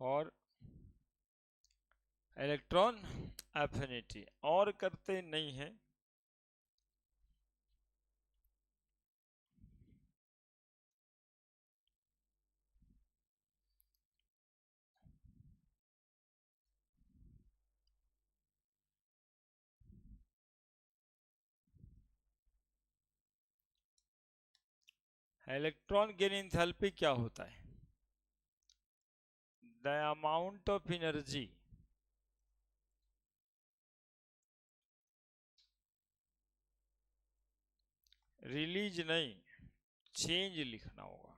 और electron affinity, और करते नहीं है। इलेक्ट्रॉन गेन एंथैल्पी क्या होता है? The amount of energy release नहीं, चेंज लिखना होगा।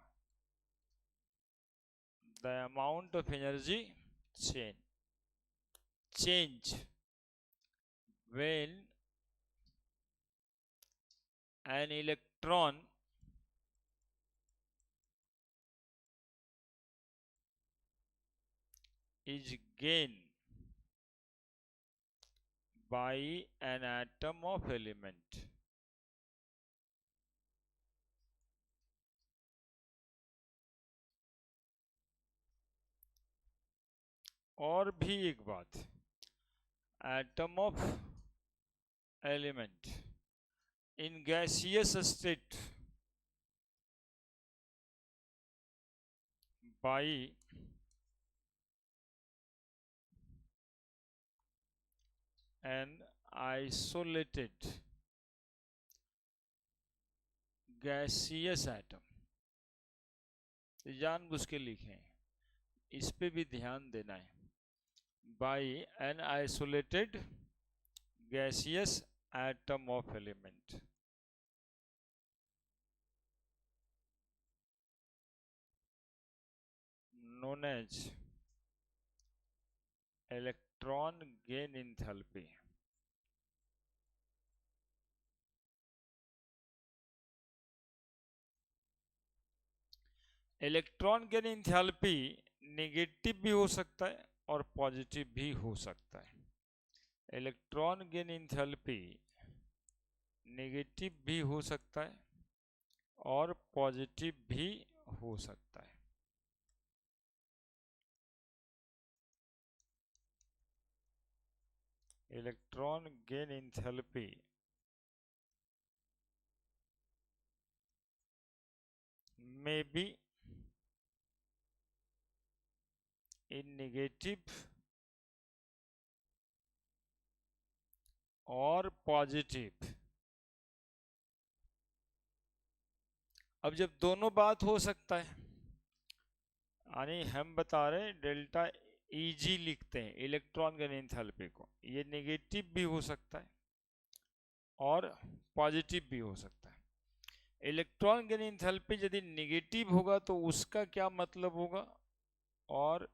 The amount of energy change when an electron is gained by an atom of element। और भी एक बात, atom of element in gaseous state by N isolated gaseous atom. जानबूझ के लिखे, इस पे भी ध्यान देना है। By N isolated gaseous atom of element, known as electron gain enthalpy। Electron gain enthalpy negative भी हो सकता है और पॉजिटिव भी हो सकता है। इलेक्ट्रॉन गेन एंथैल्पी नेगेटिव भी हो सकता है और पॉजिटिव भी हो सकता है। Electron gain enthalpy may be in negative और पॉजिटिव। अब जब दोनों बात हो सकता है, यानी हम बता रहे हैं डेल्टा Eg लिखते हैं इलेक्ट्रॉन गेन एंथैल्पी को, ये नेगेटिव भी हो सकता है और पॉजिटिव भी हो सकता है। इलेक्ट्रॉन गेन एंथैल्पी यदि नेगेटिव होगा तो उसका क्या मतलब होगा, और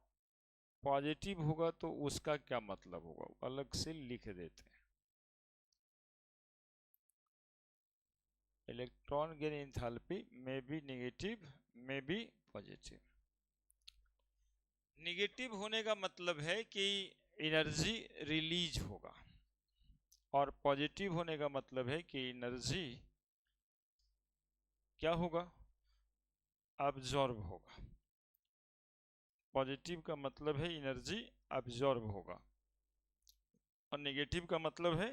पॉजिटिव होगा तो उसका क्या मतलब होगा, अलग से लिख देते हैं। इलेक्ट्रॉन गेन एंथैल्पी में बी नेगेटिव में बी पॉजिटिव। नेगेटिव होने का मतलब है कि एनर्जी रिलीज होगा, और पॉजिटिव होने का मतलब है कि एनर्जी क्या होगा, अब्जॉर्ब होगा। पॉजिटिव का मतलब है एनर्जी अब्जॉर्ब होगा और नेगेटिव का मतलब है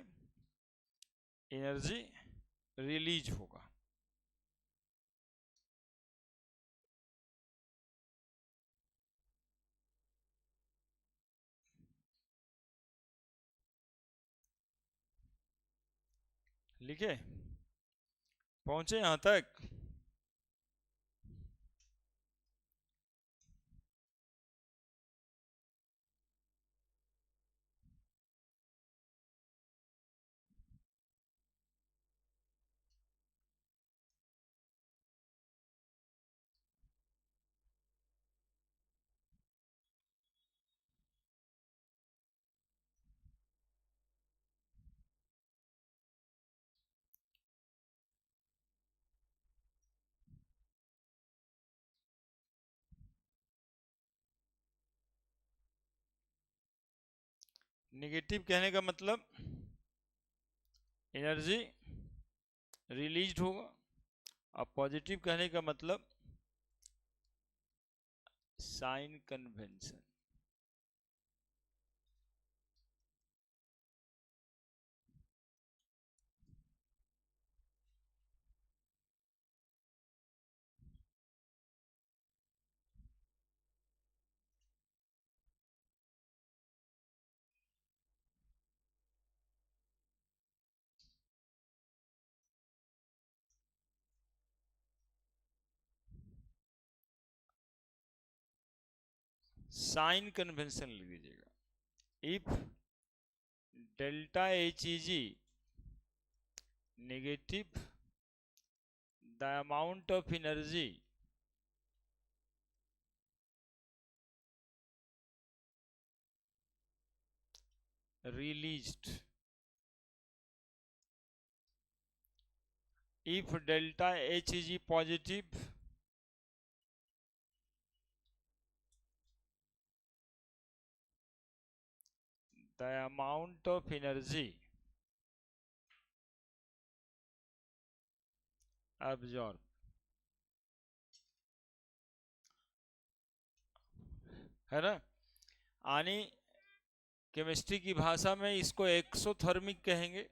एनर्जी रिलीज होगा। लिखे, पहुंचे यहां तक? नेगेटिव कहने का मतलब एनर्जी रिलीज होगा, और पॉजिटिव कहने का मतलब साइन कन्वेंशन, साइन कन्वेंशन लिख दीजिएगा। If delta H E G negative the amount of energy released, if delta H is positive, the amount of energy absorbed, है ना। यानी केमिस्ट्री की भाषा में इसको एक्सोथर्मिक कहेंगे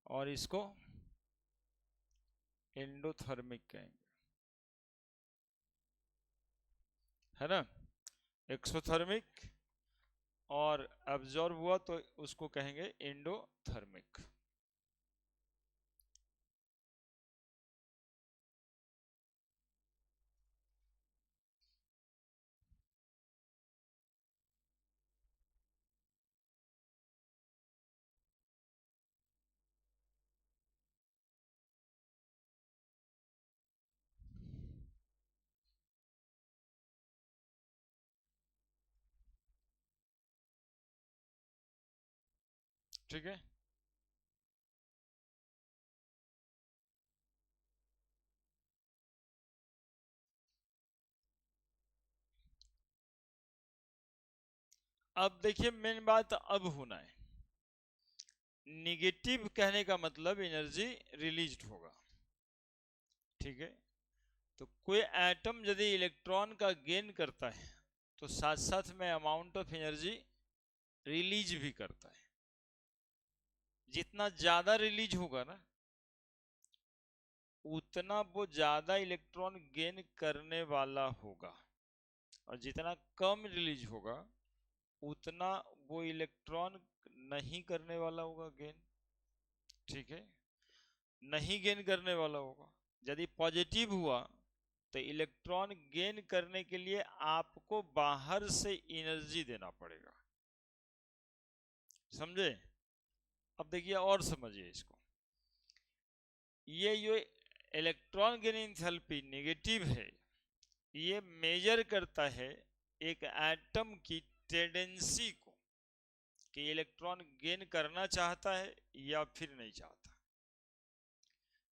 और इसको एंडोथर्मिक कहेंगे, है ना। एक्सोथर्मिक और अब्जॉर्ब हुआ तो उसको कहेंगे एंडोथर्मिक। ठीक है। अब देखिए मेन बात अब होना है, निगेटिव कहने का मतलब एनर्जी रिलीज्ड होगा, ठीक है। तो कोई एटम यदि इलेक्ट्रॉन का गेन करता है तो साथ साथ में अमाउंट ऑफ एनर्जी रिलीज भी करता है। जितना ज्यादा रिलीज होगा ना उतना वो ज्यादा इलेक्ट्रॉन गेन करने वाला होगा, और जितना कम रिलीज होगा उतना वो इलेक्ट्रॉन नहीं करने वाला होगा गेन, ठीक है। नहीं गेन करने वाला होगा। यदि पॉजिटिव हुआ तो इलेक्ट्रॉन गेन करने के लिए आपको बाहर से एनर्जी देना पड़ेगा, समझे। अब देखिए और समझिए इसको, ये इलेक्ट्रॉन गेन एंथैल्पी नेगेटिव है, ये मेजर करता है एक एटम की टेंडेंसी को कि इलेक्ट्रॉन गेन करना चाहता है या फिर नहीं चाहता।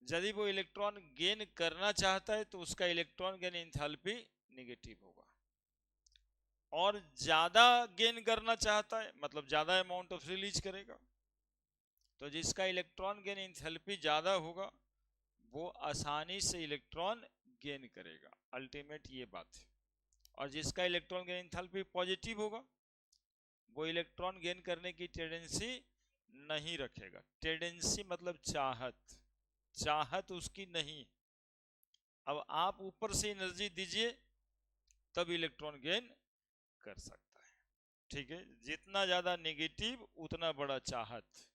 यदि वो इलेक्ट्रॉन गेन करना चाहता है तो उसका इलेक्ट्रॉन गेन एंथैल्पी नेगेटिव होगा, और ज्यादा गेन करना चाहता है मतलब ज्यादा अमाउंट ऑफ रिलीज करेगा। तो जिसका इलेक्ट्रॉन गेन एंथैल्पी ज्यादा होगा वो आसानी से इलेक्ट्रॉन गेन करेगा, अल्टीमेट ये बात है। और जिसका इलेक्ट्रॉन गेन एंथैल्पी पॉजिटिव होगा वो इलेक्ट्रॉन गेन करने की टेंडेंसी नहीं रखेगा। टेंडेंसी मतलब चाहत, चाहत उसकी नहीं। अब आप ऊपर से एनर्जी दीजिए तब इलेक्ट्रॉन गेन कर सकता है, ठीक है। जितना ज्यादा नेगेटिव उतना बड़ा चाहत,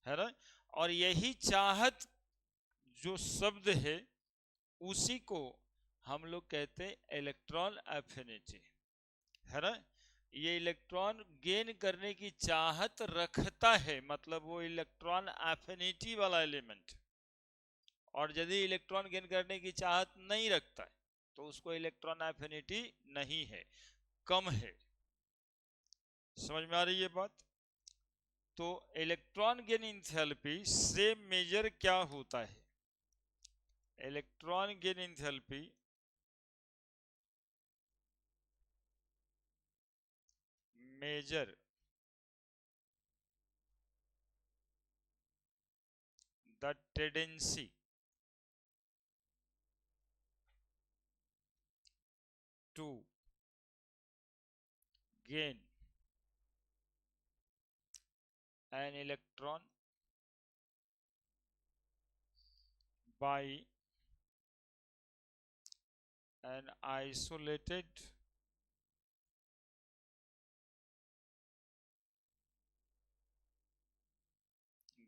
है ना। और यही चाहत जो शब्द है उसी को हम लोग कहते हैं इलेक्ट्रॉन एफिनिटी, है ना। ये इलेक्ट्रॉन गेन करने की चाहत रखता है, मतलब वो इलेक्ट्रॉन एफिनिटी वाला एलिमेंट। और यदि इलेक्ट्रॉन गेन करने की चाहत नहीं रखता है तो उसको इलेक्ट्रॉन एफिनिटी नहीं है, कम है। समझ में आ रही है बात। तो इलेक्ट्रॉन गेन एंथैल्पी से मेजर क्या होता है, electron gain enthalpy measure the tendency to gain an electron by an isolated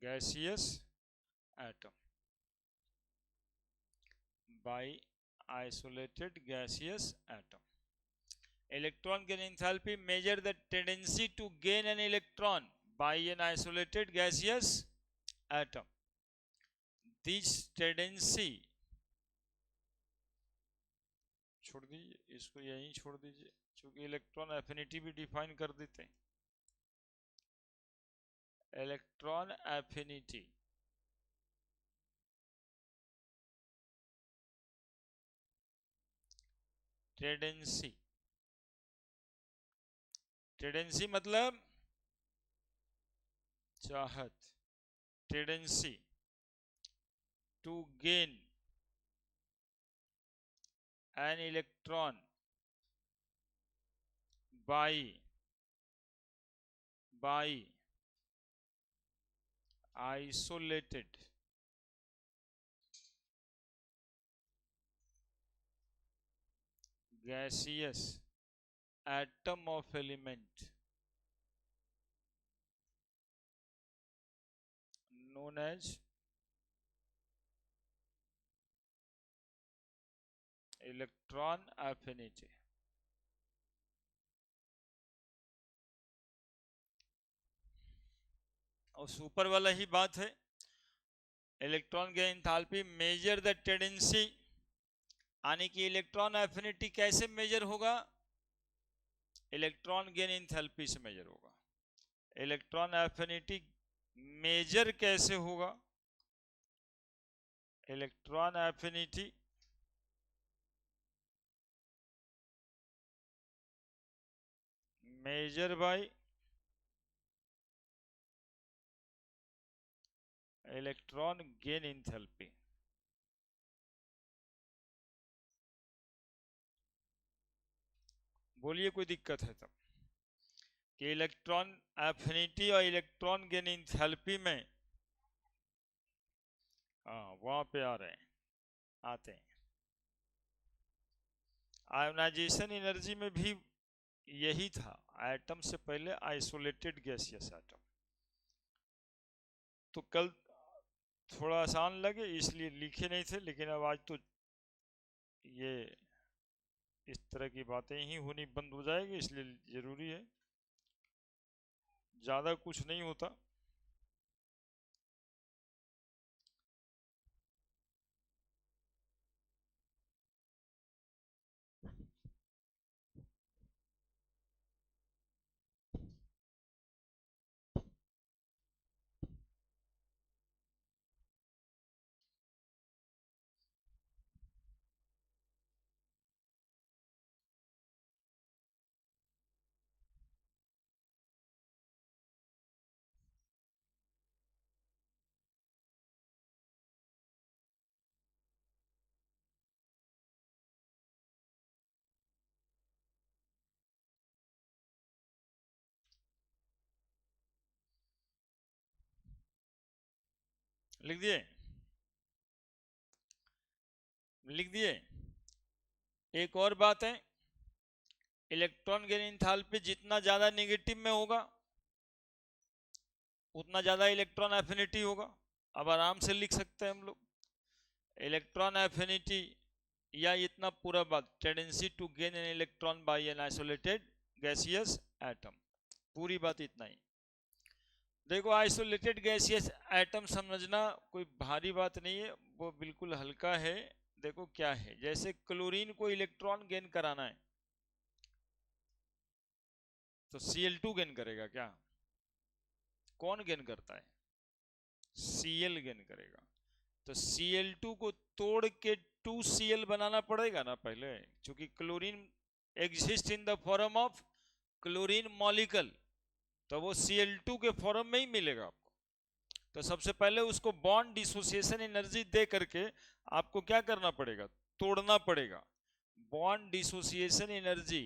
gaseous atom, by isolated gaseous atom। Electron gain enthalpy measure the tendency to gain an electron by an isolated gaseous atom. This tendency, छोड़ दीजिए इसको, यहीं छोड़ दीजिए, क्योंकि electron affinity भी define कर देते हैं. इलेक्ट्रॉन एफिनिटी टेंडेंसी, टेंडेंसी मतलब चाहत, tendency to gain an electron by isolated gaseous atom of element known as electron affinity. और सुपर वाला ही बात है, electron gain enthalpy measure the tendency, यानी कि इलेक्ट्रॉन एफिनिटी कैसे मेजर होगा, इलेक्ट्रॉन गेन एंथैल्पी से मेजर होगा. इलेक्ट्रॉन एफिनिटी मेजर कैसे होगा, electron affinity measure by electron gain enthalpy. बोलिए कोई दिक्कत है तब, कि इलेक्ट्रॉन एफिनिटी और इलेक्ट्रॉन गेन एंथैल्पी में, हाँ वहां पे आ रहे हैं, आते हैं. आयोनाइजेशन एनर्जी में भी यही था, एटम से पहले आइसोलेटेड गैसियस एटम. तो कल थोड़ा आसान लगे इसलिए लिखे नहीं थे, लेकिन अब आज तो ये इस तरह की बातें ही होनी बंद हो जाएगी, इसलिए जरूरी है, ज्यादा कुछ नहीं होता. लिख दिए, लिख दिए. एक और बात है, इलेक्ट्रॉन गेन एंथैल्पी जितना ज्यादा नेगेटिव में होगा उतना ज्यादा इलेक्ट्रॉन एफिनिटी होगा. अब आराम से लिख सकते हैं हम लोग, इलेक्ट्रॉन एफिनिटी या इतना पूरा बात, tendency to gain an electron by an isolated gaseous atom, पूरी बात इतना ही. देखो आइसोलेटेड गैसियस एटम समझना कोई भारी बात नहीं है, वो बिल्कुल हल्का है. देखो क्या है, जैसे क्लोरीन को इलेक्ट्रॉन गेन कराना है तो Cl2 गेन करेगा क्या, कौन गेन करता है, Cl गेन करेगा. तो Cl2 को तोड़ के 2Cl बनाना पड़ेगा ना पहले, क्योंकि chlorine exist in the form of chlorine molecule, तो वो Cl2 के फॉर्म में ही मिलेगा आपको. तो सबसे पहले उसको बॉन्ड डिसोसिएशन एनर्जी दे करके आपको क्या करना पड़ेगा, तोड़ना पड़ेगा. Bond dissociation energy,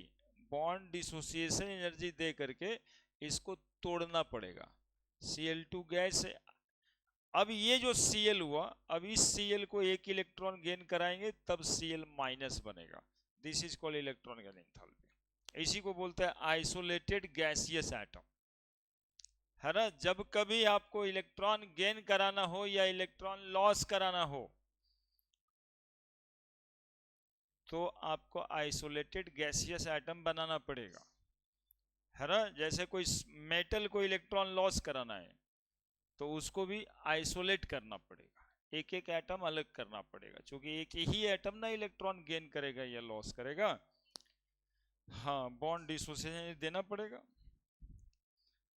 bond dissociation energy दे करके इसको तोड़ना पड़ेगा. Cl2 गैस है. अब ये जो Cl हुआ, अब इस Cl को एक इलेक्ट्रॉन गेन कराएंगे तब Cl माइनस बनेगा. This is called electron gain enthalpy. इसी को बोलते हैं आइसोलेटेड गैसियस एटम, है ना. जब कभी आपको इलेक्ट्रॉन गेन कराना हो या इलेक्ट्रॉन लॉस कराना हो तो आपको आइसोलेटेड गैसियस एटम बनाना पड़ेगा, है ना। जैसे कोई मेटल को इलेक्ट्रॉन लॉस कराना है तो उसको भी आइसोलेट करना पड़ेगा, एक एक एटम अलग करना पड़ेगा, क्योंकि एक ही एटम ना इलेक्ट्रॉन गेन करेगा या लॉस करेगा। हाँ, बॉन्ड डिसोसिएशन देना पड़ेगा,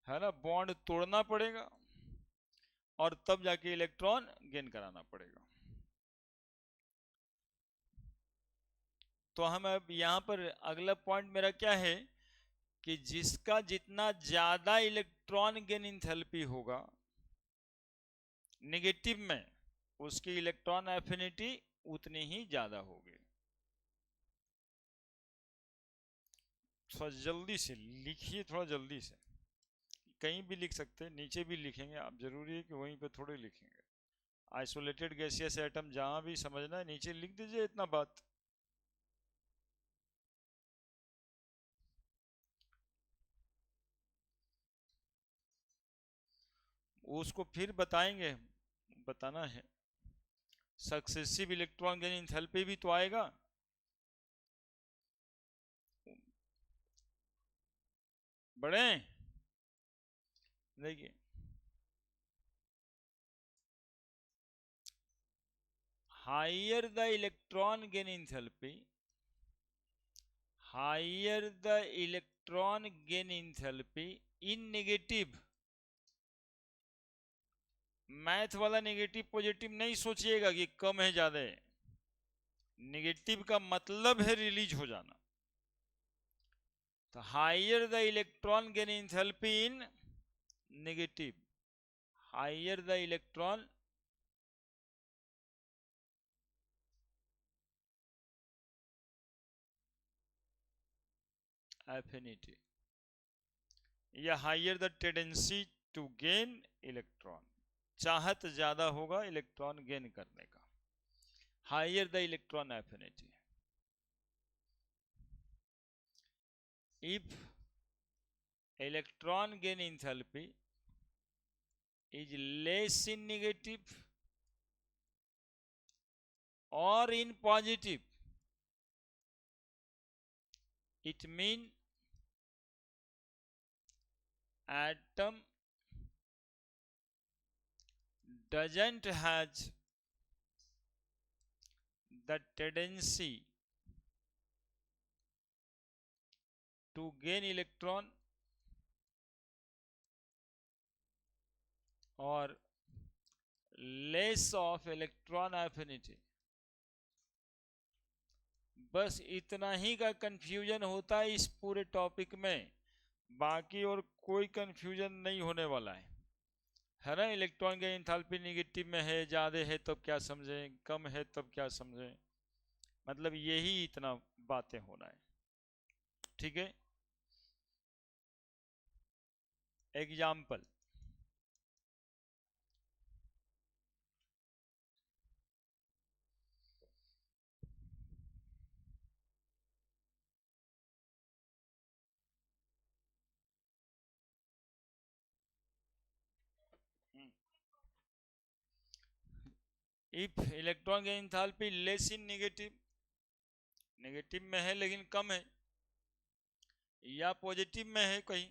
है ना, बॉन्ड तोड़ना पड़ेगा और तब जाके इलेक्ट्रॉन गेन कराना पड़ेगा। तो हम अब यहां पर अगला पॉइंट मेरा क्या है कि जिसका जितना ज्यादा इलेक्ट्रॉन गेन इंथैल्पी होगा नेगेटिव में, उसकी इलेक्ट्रॉन एफिनिटी उतनी ही ज्यादा होगी। थोड़ा जल्दी से लिखिए, थोड़ा जल्दी से, कहीं भी लिख सकते हैं, नीचे भी लिखेंगे आप, जरूरी है कि वहीं पे थोड़े लिखेंगे। आइसोलेटेड गैसियस एटम जहां भी समझना है नीचे लिख दीजिए इतना बात। उसको फिर बताएंगे, बताना है। सक्सेसिव इलेक्ट्रॉन गेन इंथैल्पी भी तो आएगा, बढ़े। देखिए, higher the electron gain enthalpy, higher the electron gain enthalpy in negative, math वाला नेगेटिव पॉजिटिव नहीं सोचिएगा कि कम है ज्यादा है, नेगेटिव का मतलब है रिलीज हो जाना। तो higher the electron gain enthalpy in negative, higher the electron affinity, या higher the tendency to gain electron, चाहत ज्यादा होगा इलेक्ट्रॉन गेन करने का, higher the electron affinity. If electron gain enthalpy is less in negative or in positive, it mean atom doesn't has the tendency to gain electron or less of electron affinity। बस इतना ही का confusion होता है इस पूरे topic में, बाकी और कोई कंफ्यूजन नहीं होने वाला है ना। इलेक्ट्रॉन का एंथैल्पी नेगेटिव में है, ज्यादा है तब क्या समझें, कम है तब क्या समझें, मतलब यही इतना बातें होना है, ठीक है। एग्जाम्पल, इफ इलेक्ट्रॉन का enthalpy less in negative, negative में है लेकिन कम है, या पॉजिटिव में है कहीं,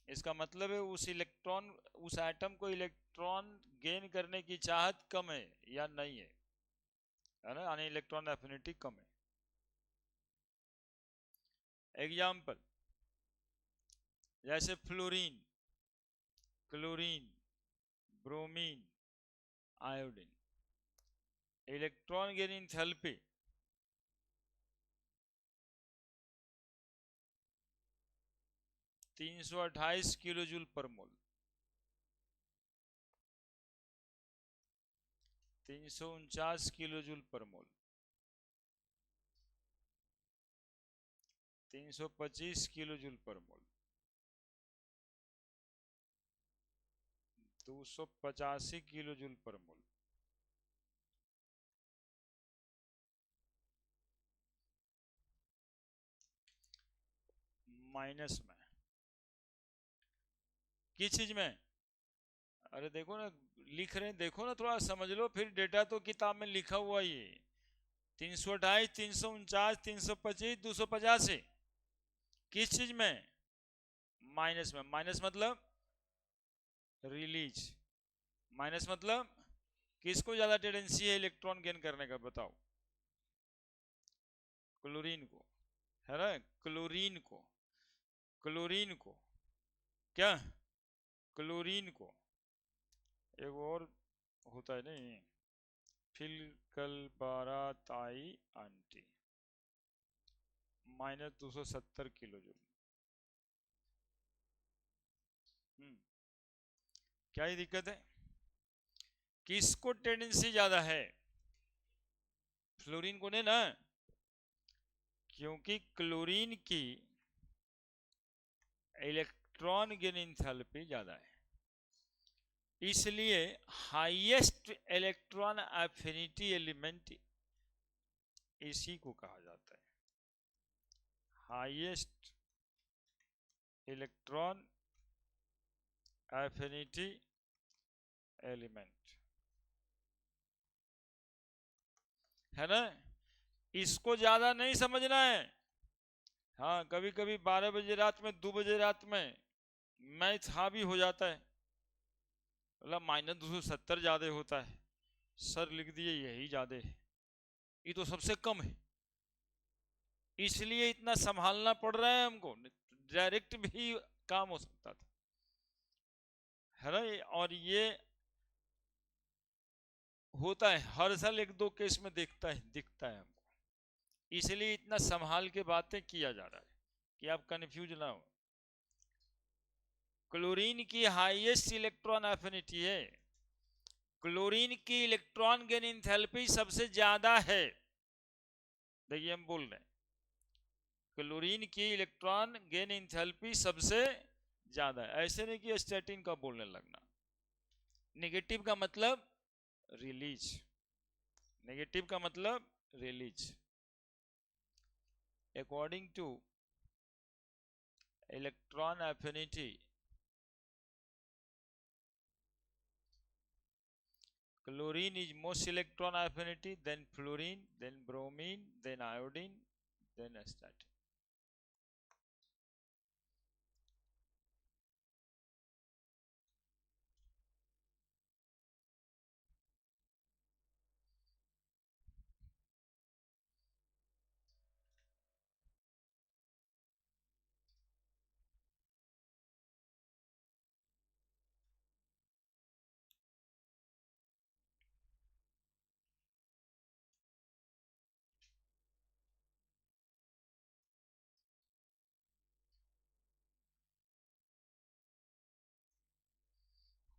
इसका मतलब है उस इलेक्ट्रॉन, उस एटम को इलेक्ट्रॉन गेन करने की चाहत कम है या नहीं है ना, यानी इलेक्ट्रॉन एफिनिटी कम है। एग्जाम्पल, जैसे fluorine, chlorine, bromine, iodine, electron gain enthalpy 328 kilo joule पर मोल, 349 किलो जूल पर मोल, 325 किलो जूल पर मोल, 285 किलो जूल पर मोल, माइनस में, किस चीज में, अरे देखो ना, लिख रहे हैं, देखो ना, थोड़ा समझ लो, फिर डेटा तो किताब में लिखा हुआ ही है, 328, 349, 325, 285 किस चीज में? माइनस में। माइनस मतलब रिलीज। माइनस मतलब किसको ज्यादा टेंडेंसी है इलेक्ट्रॉन गेन करने का? बताओ। क्लोरीन को, है ना? क्लोरीन को, क्लोरीन को क्या? क्लोरीन को। एक और होता है नहीं, फिलकलबाराताई आंटी, -270 किलो जूल। क्या ये दिक्कत है? किसको टेंडेंसी ज्यादा है? फ्लोरीन को नहीं ना, क्योंकि क्लोरीन की इलेक्ट्रॉन गेन एंथैल्पी ज्यादा है, इसलिए हाईएस्ट इलेक्ट्रॉन एफिनिटी एलिमेंट इसी को कहा जाता है, हाईएस्ट इलेक्ट्रॉन एफिनिटी एलिमेंट, है ना? इसको ज्यादा नहीं समझना है। हाँ, कभी कभी 12 बजे रात में, 2 बजे रात में मैथ हावी हो जाता है, मतलब -270 ज्यादा होता है, सर लिख दिए यही ज्यादा है, ये तो सबसे कम है, इसलिए इतना संभालना पड़ रहा है हमको, डायरेक्ट भी काम हो सकता था, है ना? और ये होता है हर साल, 1-2 केस में दिखता है हमको, इसलिए इतना संभाल के बातें किया जा रहा है कि आप कंफ्यूज ना हो। क्लोरीन की हाईएस्ट इलेक्ट्रॉन एफिनिटी है, क्लोरीन की इलेक्ट्रॉन गेन एंथैल्पी सबसे ज्यादा है। देखिए हम बोल रहे हैं क्लोरीन की इलेक्ट्रॉन गेन एंथैल्पी सबसे ज्यादा है, ऐसे नहीं कि स्टैटिन का बोलने लगना। नेगेटिव का मतलब रिलीज, नेगेटिव का मतलब release. According two electron affinity, chlorine is most electron affinity, then fluorine, then bromine, then iodine, then statin.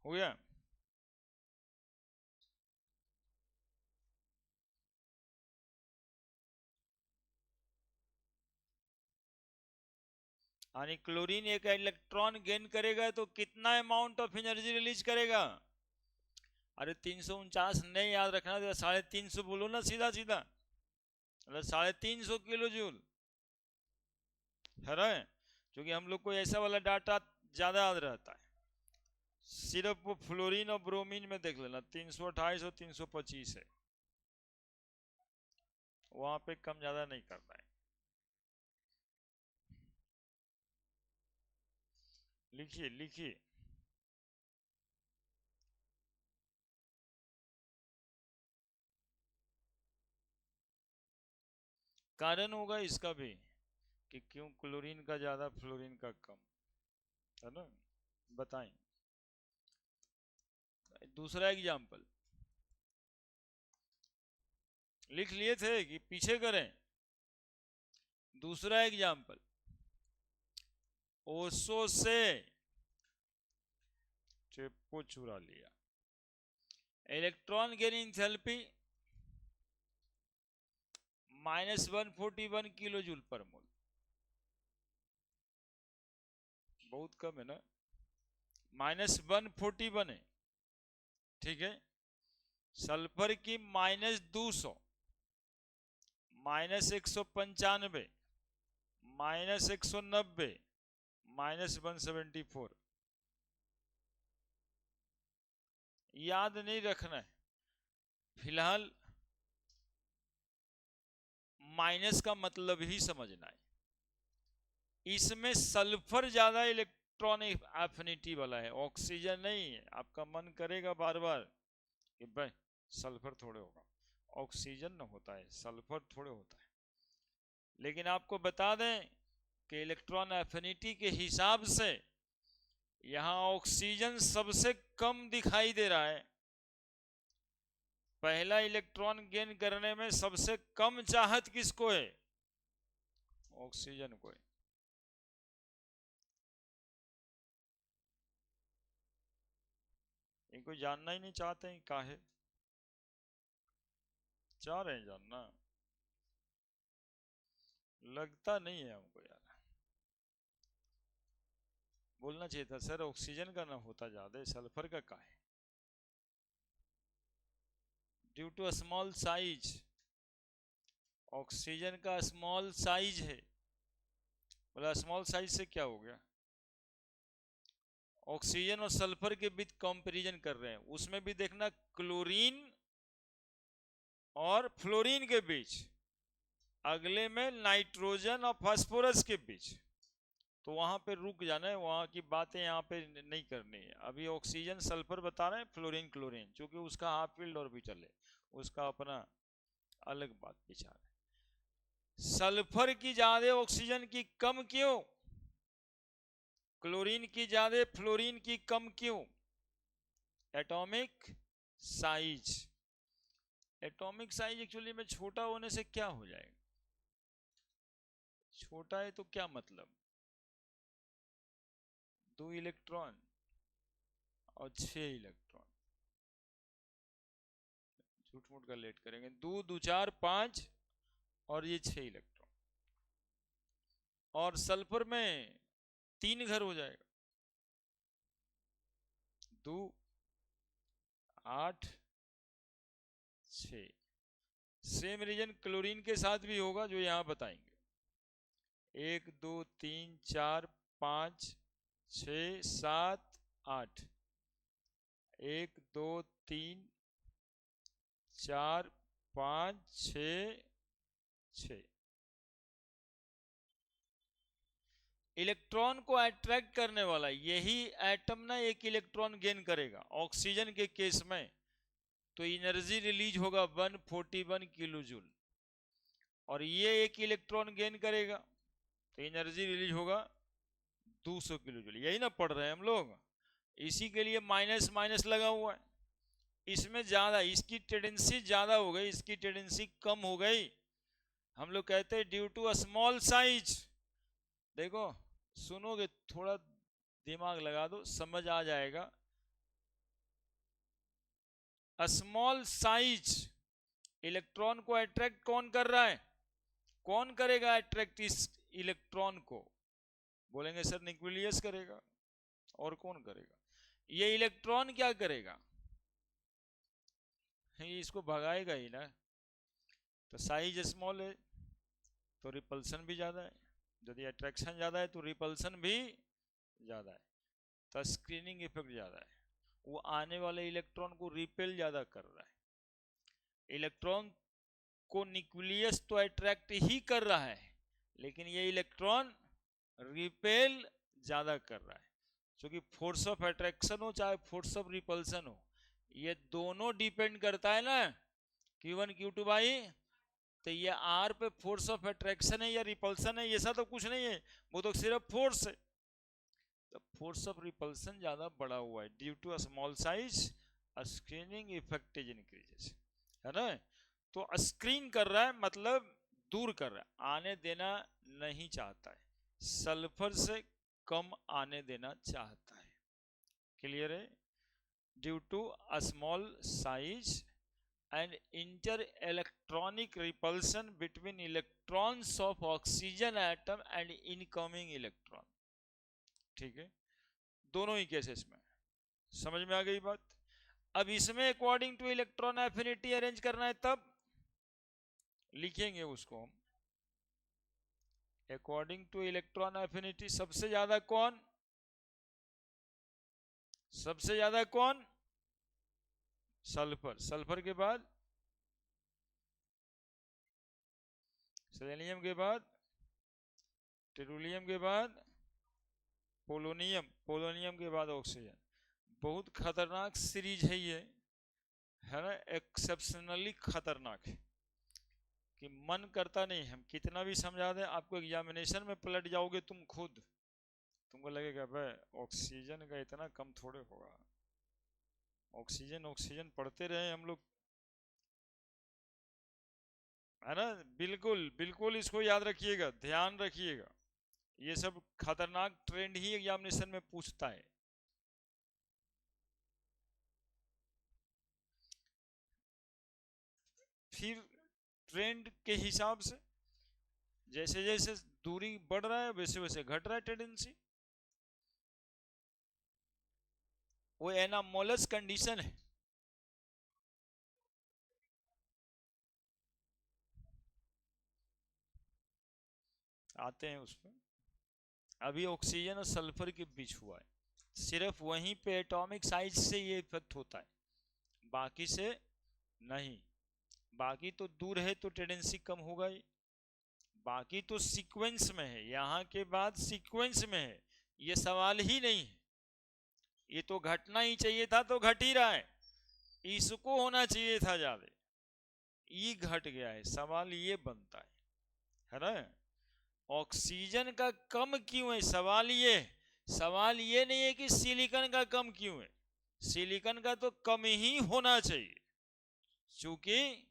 हो गया? यानी क्लोरीन एक इलेक्ट्रॉन गेन करेगा तो कितना अमाउंट ऑफ एनर्जी रिलीज करेगा? अरे 349 नहीं याद रखना, 350 बोलो ना सीधा सीधा, मतलब 350 किलो जूल, है ना? क्योंकि हम लोग को ऐसा वाला डाटा ज्यादा याद रहता है, सिर्फ वो फ्लोरीन और ब्रोमीन में देख लेना, 328 और 325 है, वहां पे कम ज्यादा नहीं करना है। लिखिए लिखिए, कारण होगा इसका भी कि क्यों क्लोरीन का ज्यादा फ्लोरीन का कम, है ना? बताएं। दूसरा एग्जाम्पल लिख लिए थे कि पीछे करें? दूसरा एग्जाम्पल, ओशो से चेपो चुरा लिया, electron gain enthalpy -141 kilo joule पर मोल, बहुत कम है ना? -141 है, ठीक है? सल्फर की -200, -195, -190, -174, याद नहीं रखना है फिलहाल। माइनस का मतलब ही समझना है। इसमें सल्फर ज्यादा इलेक्ट्रॉन एफिनिटी वाला है, ऑक्सीजन नहीं है। आपका मन करेगा बार बार कि भाई सल्फर थोड़े होगा, ऑक्सीजन न होता है, सल्फर थोड़े होता है। लेकिन आपको बता दें कि इलेक्ट्रॉन एफिनिटी के हिसाब से यहां ऑक्सीजन सबसे कम दिखाई दे रहा है। पहला इलेक्ट्रॉन गेन करने में सबसे कम चाहत किसको है? ऑक्सीजन को है। इनको जानना ही नहीं चाहते हैं, काहे? चाह रहे हैं जानना, लगता नहीं है हमको यार। बोलना चाहिए था सर ऑक्सीजन का ना होता ज्यादा, सल्फर का काहे? Due to small size, oxygen का स्मॉल साइज है। बोला स्मॉल साइज से क्या हो गया? ऑक्सीजन और सल्फर के बीच कंपैरिजन कर रहे हैं, उसमें भी देखना क्लोरीन और फ्लोरीन के बीच, अगले में नाइट्रोजन और फास्फोरस के बीच। तो वहां पे रुक जाना है, वहां की बातें यहाँ पे नहीं करनी है। अभी ऑक्सीजन सल्फर बता रहे हैं, फ्लोरीन क्लोरीन, क्योंकि उसका हाफ फील्ड ऑर्बिटल है, उसका अपना अलग बात विचार है। सल्फर की ज्यादा ऑक्सीजन की कम क्यों? क्लोरीन की ज्यादा फ्लोरीन की कम क्यों? Atomic size. Atomic size actually में छोटा होने से क्या हो जाएगा? छोटा है तो क्या मतलब? 2 इलेक्ट्रॉन और 6 इलेक्ट्रॉन, झूठ मूठ का लेट करेंगे, 2 2 4 5 और ये 6 इलेक्ट्रॉन। और सल्फर में 3 घर हो जाएगा, 2 8 6। सेम रीजन क्लोरीन के साथ भी होगा जो यहां बताएंगे। 1 2 3 4 5 6 7 8, 1 2 3 4 5 6 6। इलेक्ट्रॉन को अट्रैक्ट करने वाला यही एटम ना एक इलेक्ट्रॉन गेन करेगा। ऑक्सीजन के केस में तो एनर्जी रिलीज होगा 141 किलो जूल, और ये एक इलेक्ट्रॉन गेन करेगा तो एनर्जी रिलीज होगा 200 किलो जूल। यही ना पढ़ रहे हैं हम लोग, इसी के लिए माइनस माइनस लगा हुआ है। इसमें ज्यादा, इसकी टेंडेंसी ज्यादा हो गई, इसकी टेंडेंसी कम हो गई। हम लोग कहते हैं due to a small size. देखो सुनोगे, थोड़ा दिमाग लगा दो, समझ आ जाएगा। स्मॉल साइज इलेक्ट्रॉन को अट्रैक्ट कौन कर रहा है? कौन करेगा अट्रैक्ट इस इलेक्ट्रॉन को? बोलेंगे सर न्यूक्लियस करेगा, और कौन करेगा? ये इलेक्ट्रॉन क्या करेगा? ये इसको भगाएगा ही ना। तो साइज स्मॉल है तो रिपल्सन भी ज्यादा है, यदि अट्रैक्शन ज्यादा है तो रिपल्सन भी ज्यादा है, तो स्क्रीनिंग इफेक्ट ज्यादा है। वो आने वाले इलेक्ट्रॉन को रिपेल ज्यादा कर रहा है। इलेक्ट्रॉन को न्यूक्लियस तो अट्रैक्ट ही कर रहा है, लेकिन ये इलेक्ट्रॉन रिपेल ज्यादा कर रहा है। क्योंकि फोर्स ऑफ अट्रैक्शन हो चाहे फोर्स ऑफ रिपल्सन हो, ये दोनों डिपेंड करता है ना Q1 Q2 बाई। तो ये R पे फोर्स ऑफ अट्रैक्शन है या रिपल्सन है, ऐसा तो कुछ नहीं है, वो तो सिर्फ फोर्स है। तो फोर्स ऑफ रिपल्सन ज्यादा बड़ा हुआ है due to a small size, screening effect is increases, है ना। तो स्क्रीन कर रहा है मतलब दूर कर रहा है, आने देना नहीं चाहता है, सल्फर से कम आने देना चाहता है। क्लियर है? Due to a small size and inter-electronic repulsion between electrons of oxygen atom and incoming electron। ठीक है, दोनों ही केसेस में समझ में आ गई बात। अब इसमें according two electron affinity arrange करना है, तब लिखेंगे उसको हम अकॉर्डिंग टू इलेक्ट्रॉन एफिनिटी। सबसे ज्यादा कौन? सबसे ज्यादा कौन? सल्फर। सल्फर के बाद सेलेनियम के बाद टेरुलियम के बाद पोलोनियम, पोलोनियम के बाद ऑक्सीजन। बहुत खतरनाक सीरीज है ये, है ना, एक्सेप्शनली खतरनाक है कि मन करता नहीं, हम कितना भी समझा दें आपको, एग्जामिनेशन में पलट जाओगे तुम खुद, तुमको लगेगा भाई ऑक्सीजन का इतना कम थोड़े होगा, ऑक्सीजन ऑक्सीजन पढ़ते रहे हम लोग, है ना। बिल्कुल बिल्कुल इसको याद रखिएगा, ध्यान रखिएगा, ये सब खतरनाक ट्रेंड ही एग्जामिनेशन में पूछता है। फिर ट्रेंड के हिसाब से जैसे जैसे दूरी बढ़ रहा है वैसे वैसे घट रहा है टेंडेंसी, वो एनामोलस कंडीशन है। आते हैं उस पर। अभी ऑक्सीजन और सल्फर के बीच हुआ है, सिर्फ वहीं पे एटॉमिक साइज से ये इफेक्ट होता है, बाकी से नहीं। बाकी तो दूर है तो टेंडेंसी कम होगा ही, बाकी तो सीक्वेंस में है, यहाँ के बाद सीक्वेंस में है, ये सवाल ही नहीं है। ये तो घटना ही चाहिए था तो घट ही रहा है, इसको होना चाहिए था ज्यादा, ये घट गया है, सवाल ये बनता है ना। ऑक्सीजन का कम क्यों है, सवाल ये नहीं है कि सिलिकॉन का कम क्यों है, सिलिकॉन का तो कम ही होना चाहिए, क्योंकि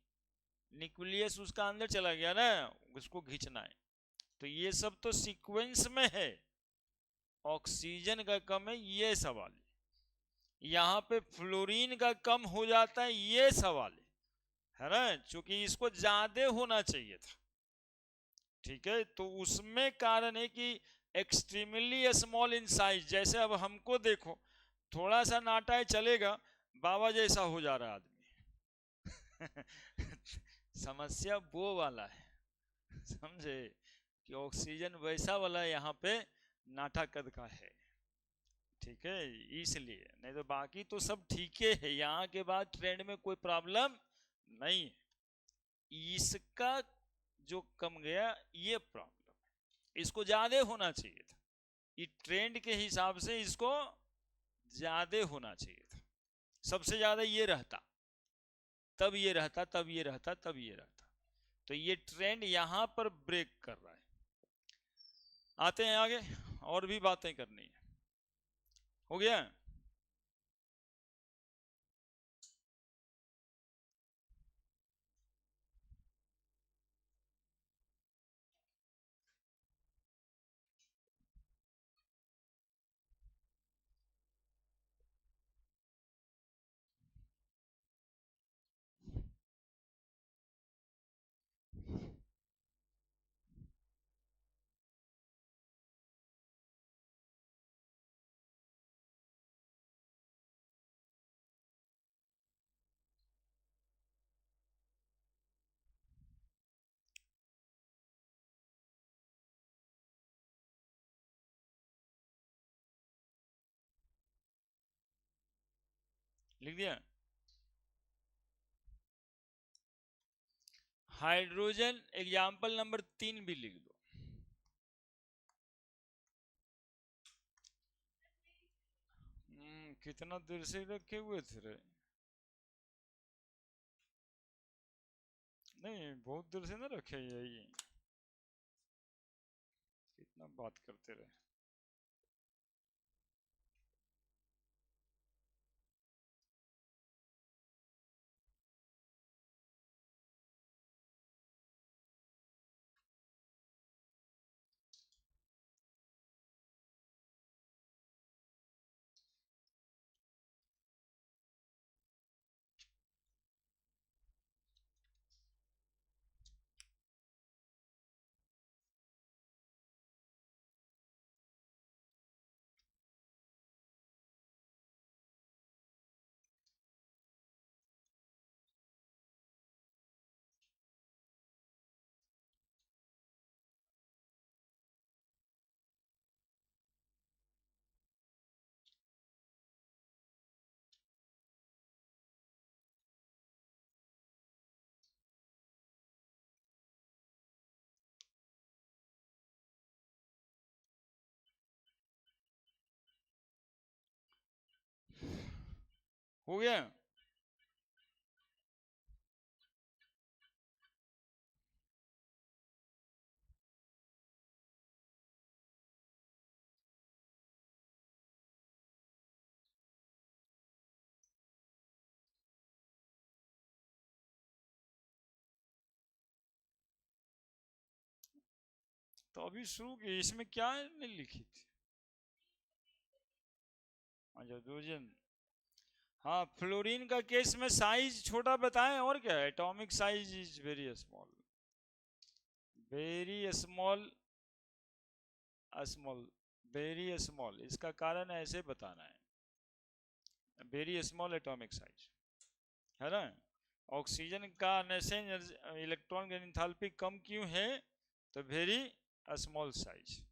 न्यूक्लियस उसका अंदर चला गया ना, उसको खींचना है, तो ये सब तो सीक्वेंस में है। ऑक्सीजन का कम है ये सवाल है, यहाँ पे फ्लोरीन का कम हो जाता है ये सवाल है ना, क्योंकि इसको ज्यादा होना चाहिए था। ठीक है, तो उसमें कारण है कि एक्सट्रीमली स्मॉल इन साइज, जैसे अब हमको देखो थोड़ा सा नाटा है चलेगा, बाबा जैसा हो जा रहा आदमी समस्या वो वाला है, समझे, कि ऑक्सीजन वैसा वाला यहाँ पे नाटा कद का है। ठीक है, इसलिए, नहीं तो बाकी तो सब ठीक है, यहाँ के बाद ट्रेंड में कोई प्रॉब्लम नहीं है। इसका जो कम गया ये प्रॉब्लम है, इसको ज्यादा होना चाहिए था, ये ट्रेंड के हिसाब से इसको ज्यादा होना चाहिए था, सबसे ज्यादा ये रहता, तब ये रहता, तब ये रहता, तब ये रहता, तो ये ट्रेंड यहां पर ब्रेक कर रहा है। आते हैं आगे, और भी बातें करनी है, हो गया। लिख दिया, हाइड्रोजन एग्जाम्पल नंबर 3 भी लिख दो। कितना देर से रखे हुए थे रे, नहीं बहुत देर से ना रखे, यही कितना बात करते रहे। हो गया। तो अभी शुरू की, इसमें क्या नहीं लिखी थी? अच्छा दूजन। हाँ, फ्लोरीन का केस में साइज छोटा बताएं, और क्या है, atomic size is very small, very small, small, very small. इसका कारण ऐसे बताना है, वेरी स्मॉल एटॉमिक साइज, है ना। ऑक्सीजन का नेसेंस इलेक्ट्रॉन की एंथैल्पी कम क्यों है? तो वेरी स्मॉल साइज,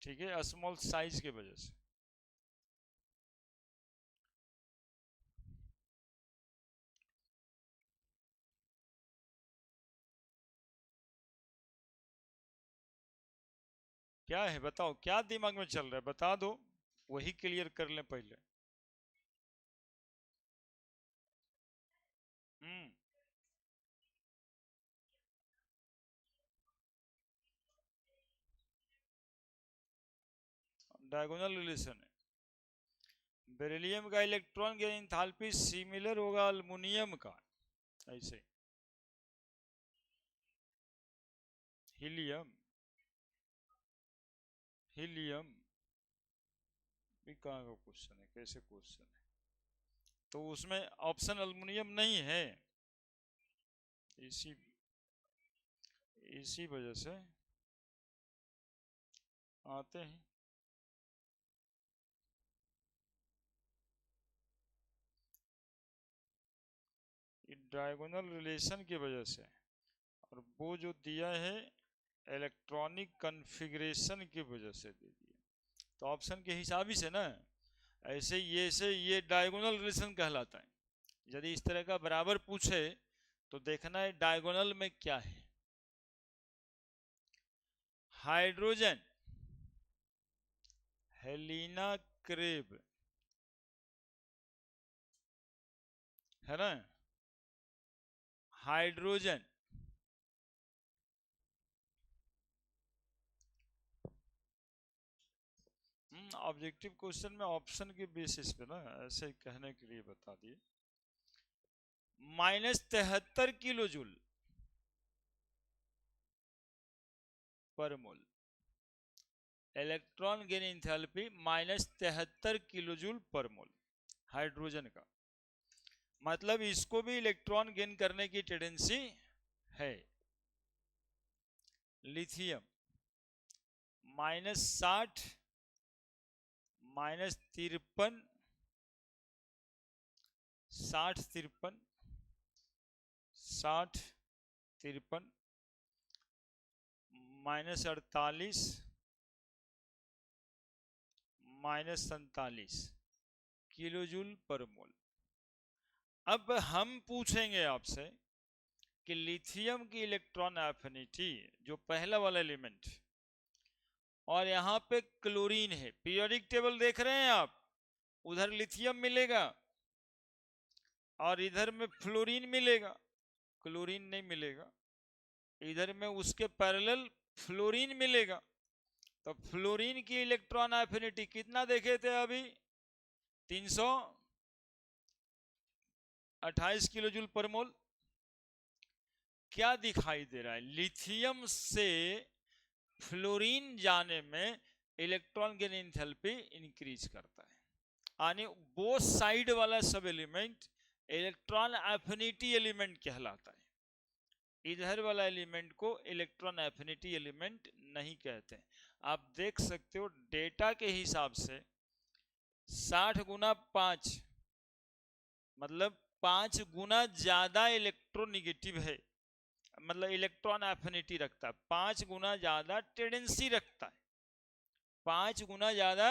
ठीक है, स्मॉल साइज की वजह से। क्या है बताओ, क्या दिमाग में चल रहा है, बता दो, वही क्लियर कर लें पहले। हम्म। डायगोनल रिलेशन है। बेरिलियम का इलेक्ट्रॉन की एंथैल्पी सिमिलर होगा अल्युमिनियम का, ऐसे। हीलियम, हीलियम भी कहाँ का क्वेश्चन है, कैसे क्वेश्चन है? तो उसमें ऑप्शन अल्युमिनियम नहीं है, इसी इसी वजह से आते हैं। डायगोनल रिलेशन की वजह से, और वो जो दिया है इलेक्ट्रॉनिक कन्फिग्रेशन की वजह से दे दिया, तो ऑप्शन के हिसाब ही से ना, ऐसे ये से ये डायगोनल रिलेशन कहलाता है। यदि इस तरह का बराबर पूछे तो देखना है डायगोनल में क्या है। हाइड्रोजन, हेलिना क्रेब, है ना, हाइड्रोजन, ऑब्जेक्टिव क्वेश्चन में ऑप्शन के बेसिस पे ना ऐसे कहने के लिए बता दिए। -73 किलो जूल पर मोल, electron gain enthalpy -73 kilo joule पर मोल हाइड्रोजन का, मतलब इसको भी इलेक्ट्रॉन गेन करने की टेंडेंसी है। लिथियम -60, -53, 60, 53, 60, 53, -48, -47 किलो जूल पर मोल। अब हम पूछेंगे आपसे कि लिथियम की इलेक्ट्रॉन एफिनिटी, जो पहला वाला एलिमेंट, और यहाँ पे क्लोरीन है, पीरियोडिक टेबल देख रहे हैं आप, उधर लिथियम मिलेगा और इधर में फ्लोरीन मिलेगा, क्लोरीन नहीं मिलेगा। इधर में उसके पैरेलल फ्लोरीन मिलेगा। तो फ्लोरीन की इलेक्ट्रॉन एफिनिटी कितना देखे थे अभी? 328 किलो जूल पर मोल। क्या दिखाई दे रहा है? लिथियम से फ्लोरीन जाने में इलेक्ट्रॉन गेन एंथैल्पी इंक्रीज करता है, यानी बोथ साइड वाला सब एलिमेंट इलेक्ट्रॉन एफिनिटी एलिमेंट कहलाता है। इधर वाला एलिमेंट को इलेक्ट्रॉन एफिनिटी एलिमेंट नहीं कहते। आप देख सकते हो डेटा के हिसाब से 60 × 5, मतलब 5 गुना ज्यादा इलेक्ट्रोनिगेटिव है, मतलब इलेक्ट्रॉन एफिनिटी रखता है, 5 गुना ज्यादा टेंडेंसी रखता है, 5 गुना ज्यादा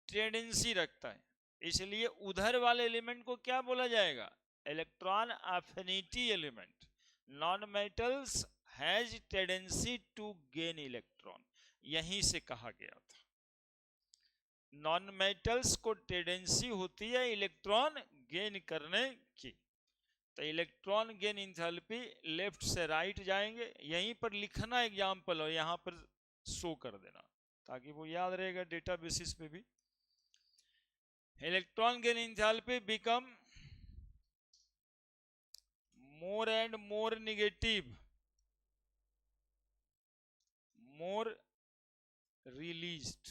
टेंडेंसी रखता है। इसलिए उधर वाले एलिमेंट को क्या बोला जाएगा? Electron affinity element. Non metals has tendency to gain electron, यहीं से कहा गया था। नॉन मेटल्स को टेंडेंसी होती है इलेक्ट्रॉन गेन करने की। तो इलेक्ट्रॉन गेन इंथैल्पी लेफ्ट से राइट जाएंगे, यहीं पर लिखना एग्जाम्पल और यहां पर शो कर देना ताकि वो याद रहेगा डेटा बेसिस पे भी। Electron gain enthalpy become more and more negative, more released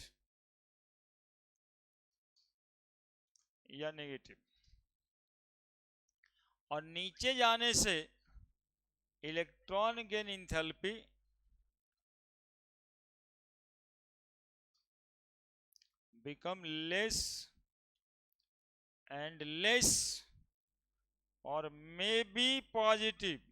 या नेगेटिव, और नीचे जाने से electron gain enthalpy become less and less or may be positive।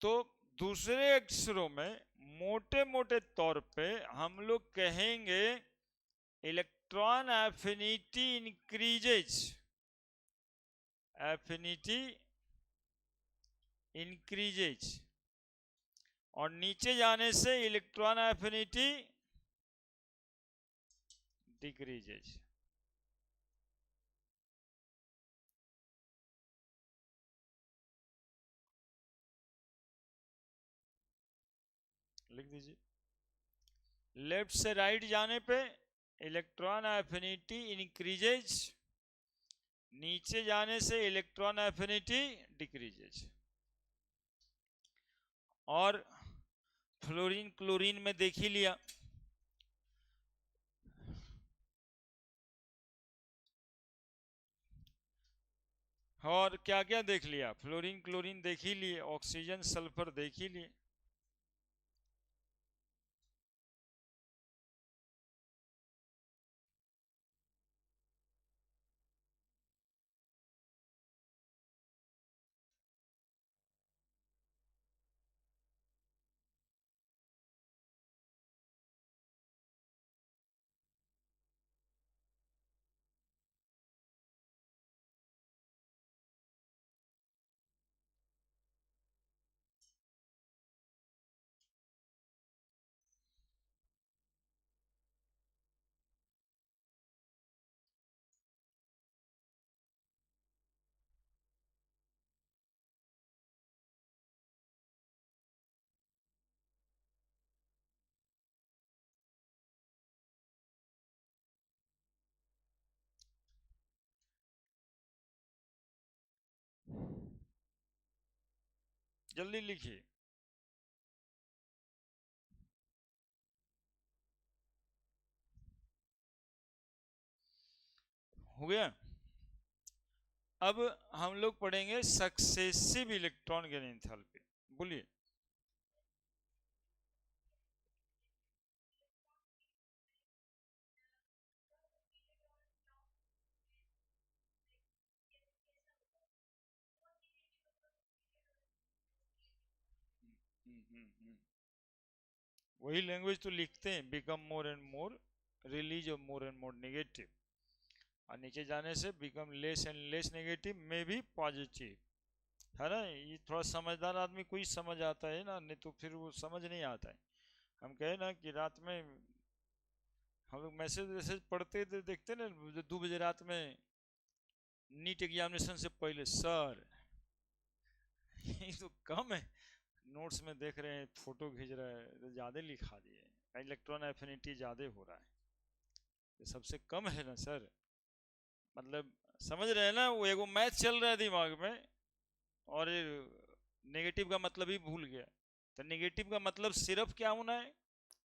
तो दूसरे अक्षरों में मोटे मोटे तौर पे हम लोग कहेंगे electron affinity increases, affinity increases, और नीचे जाने से इलेक्ट्रॉन एफिनिटी डिक्रीजेज। लिख दीजिए, लेफ्ट से राइट जाने पे इलेक्ट्रॉन एफिनिटी इंक्रीजेज, नीचे जाने से इलेक्ट्रॉन एफिनिटी डिक्रीजेज। और फ्लोरीन क्लोरीन में देख ही लिया, और क्या क्या देख लिया, फ्लोरीन क्लोरीन देख ही लिए, ऑक्सीजन सल्फर देख ही लिए। जल्दी लिखिए। हो गया। अब हम लोग पढ़ेंगे सक्सेसिव इलेक्ट्रॉन गेन एंथैल्पी। बोलिए। वही लैंग्वेज तो लिखते हैं, become more and more release और मोर एंड मोर नेगेटिव, और नीचे जाने से become less and less negative में भी पॉजिटिव, है ना। ये थोड़ा समझदार आदमी कोई समझ आता है ना, नहीं तो फिर वो समझ नहीं आता है। हम कहे ना कि रात में हम लोग मैसेज वैसेज पढ़ते थे, देखते ना 2 बजे रात में नीट एग्जामिनेशन से पहले, सर ये तो कम है, नोट्स में देख रहे हैं फोटो खींच रहा है तो ज़्यादा लिखा दिए, इलेक्ट्रॉन एफिनिटी ज़्यादा हो रहा है, ये सबसे कम है ना सर। मतलब समझ रहे हैं ना, वो एगो मैथ चल रहा है दिमाग में और नेगेटिव का मतलब ही भूल गया। तो नेगेटिव का मतलब सिर्फ क्या होना है,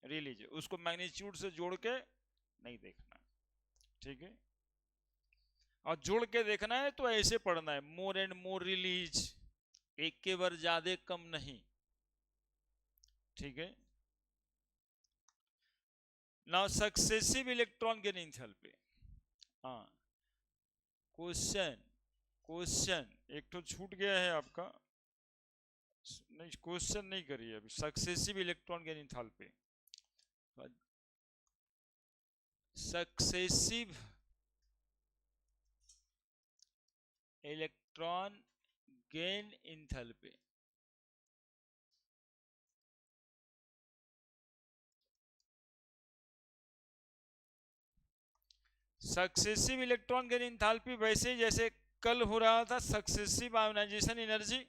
रिलीज, उसको मैग्नीट्यूड से जोड़ के नहीं देखना, ठीक है। और जोड़ के देखना है तो ऐसे पढ़ना है, मोर एंड मोर रिलीज, एक के बार ज्यादा कम नहीं, ठीक है। Now successive electron gain enthalpy. हाँ, क्वेश्चन क्वेश्चन एक तो छूट गया है आपका, नहीं क्वेश्चन नहीं करिए अभी। Successive electron gain enthalpy, successive electron gain enthalpy. Successive electron gain enthalpy वैसे जैसे कल हो रहा था सक्सेसिव आयोनाइजेशन एनर्जी,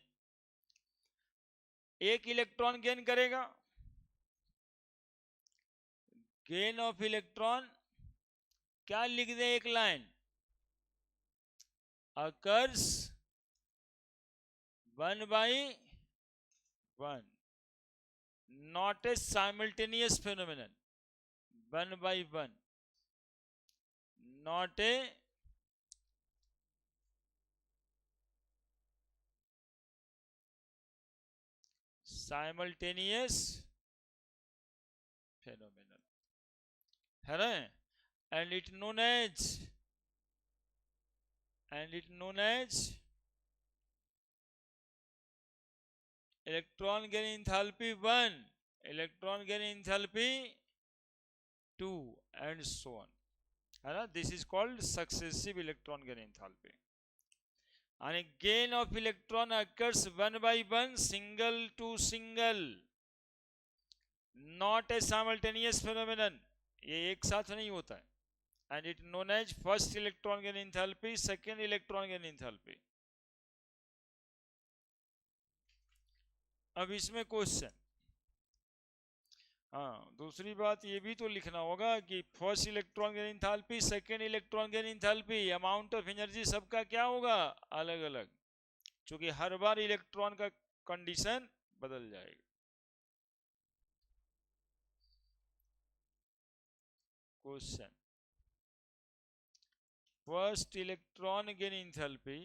एक इलेक्ट्रॉन गेन करेगा, गेन ऑफ इलेक्ट्रॉन क्या लिख दे एक line, occurs 1/1, not a simultaneous phenomenon, 1/1, not a simultaneous phenomenon, है ना, and it known as electron gain enthalpy 1, electron gain enthalpy 2 and so on, है ना, this is called successive electron gain enthalpy. And gain of electron occurs 1/1, single to single, not a simultaneous phenomenon, ये एक साथ नहीं होता है, and it known as first electron gain enthalpy, second electron gain enthalpy. अब इसमें question, हाँ दूसरी बात ये भी तो लिखना होगा कि first electron gain enthalpy, second electron gain enthalpy, amount of energy सबका क्या होगा, अलग अलग, क्योंकि हर बार इलेक्ट्रॉन का कंडीशन बदल जाएगा. Question, first electron gain enthalpy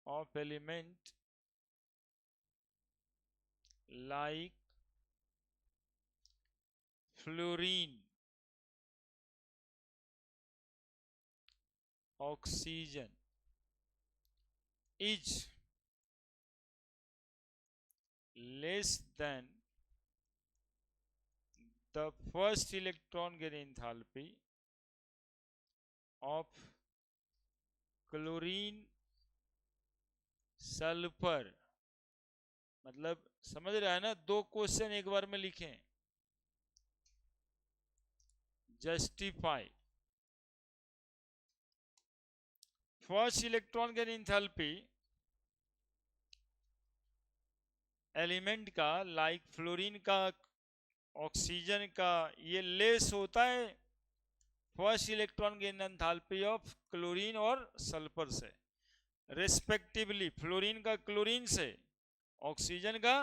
of element like fluorine, oxygen is less than the first electron gain enthalpy of chlorine sulphur. मतलब समझ रहा है ना, दो क्वेश्चन एक बार में लिखें. Justify first electron gain enthalpy element का, लाइक फ्लोरीन का, ऑक्सीजन का, ये लेस होता है first electron gain enthalpy of chlorine और सल्फर से रेस्पेक्टिवली, फ्लोरीन का क्लोरीन से, ऑक्सीजन का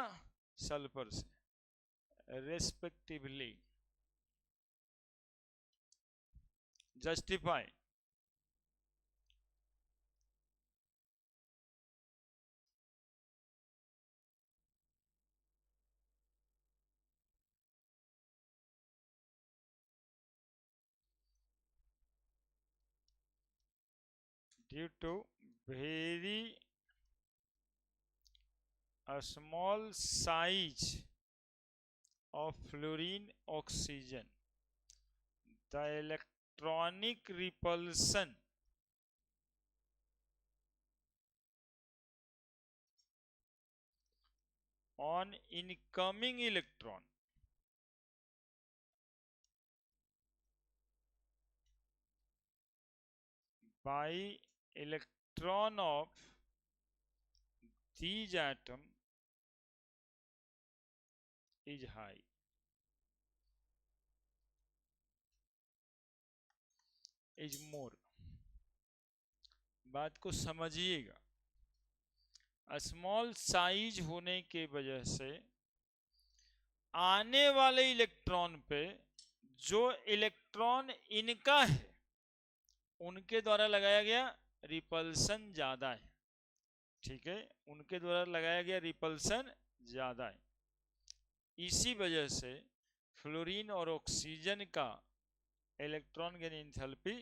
सल्फर से respectively. Justify due to very a small size of fluorine oxygen, the electronic repulsion on incoming electron by electron of these atom is high. Is more. बात को समझिएगा, small size होने के वजह से आने वाले इलेक्ट्रॉन पे जो इलेक्ट्रॉन इनका है उनके द्वारा लगाया गया रिपल्सन ज्यादा है. ठीक है, उनके द्वारा लगाया गया रिपल्सन ज्यादा है. इसी वजह से फ्लोरीन और ऑक्सीजन का इलेक्ट्रॉन गेन एंथैल्पी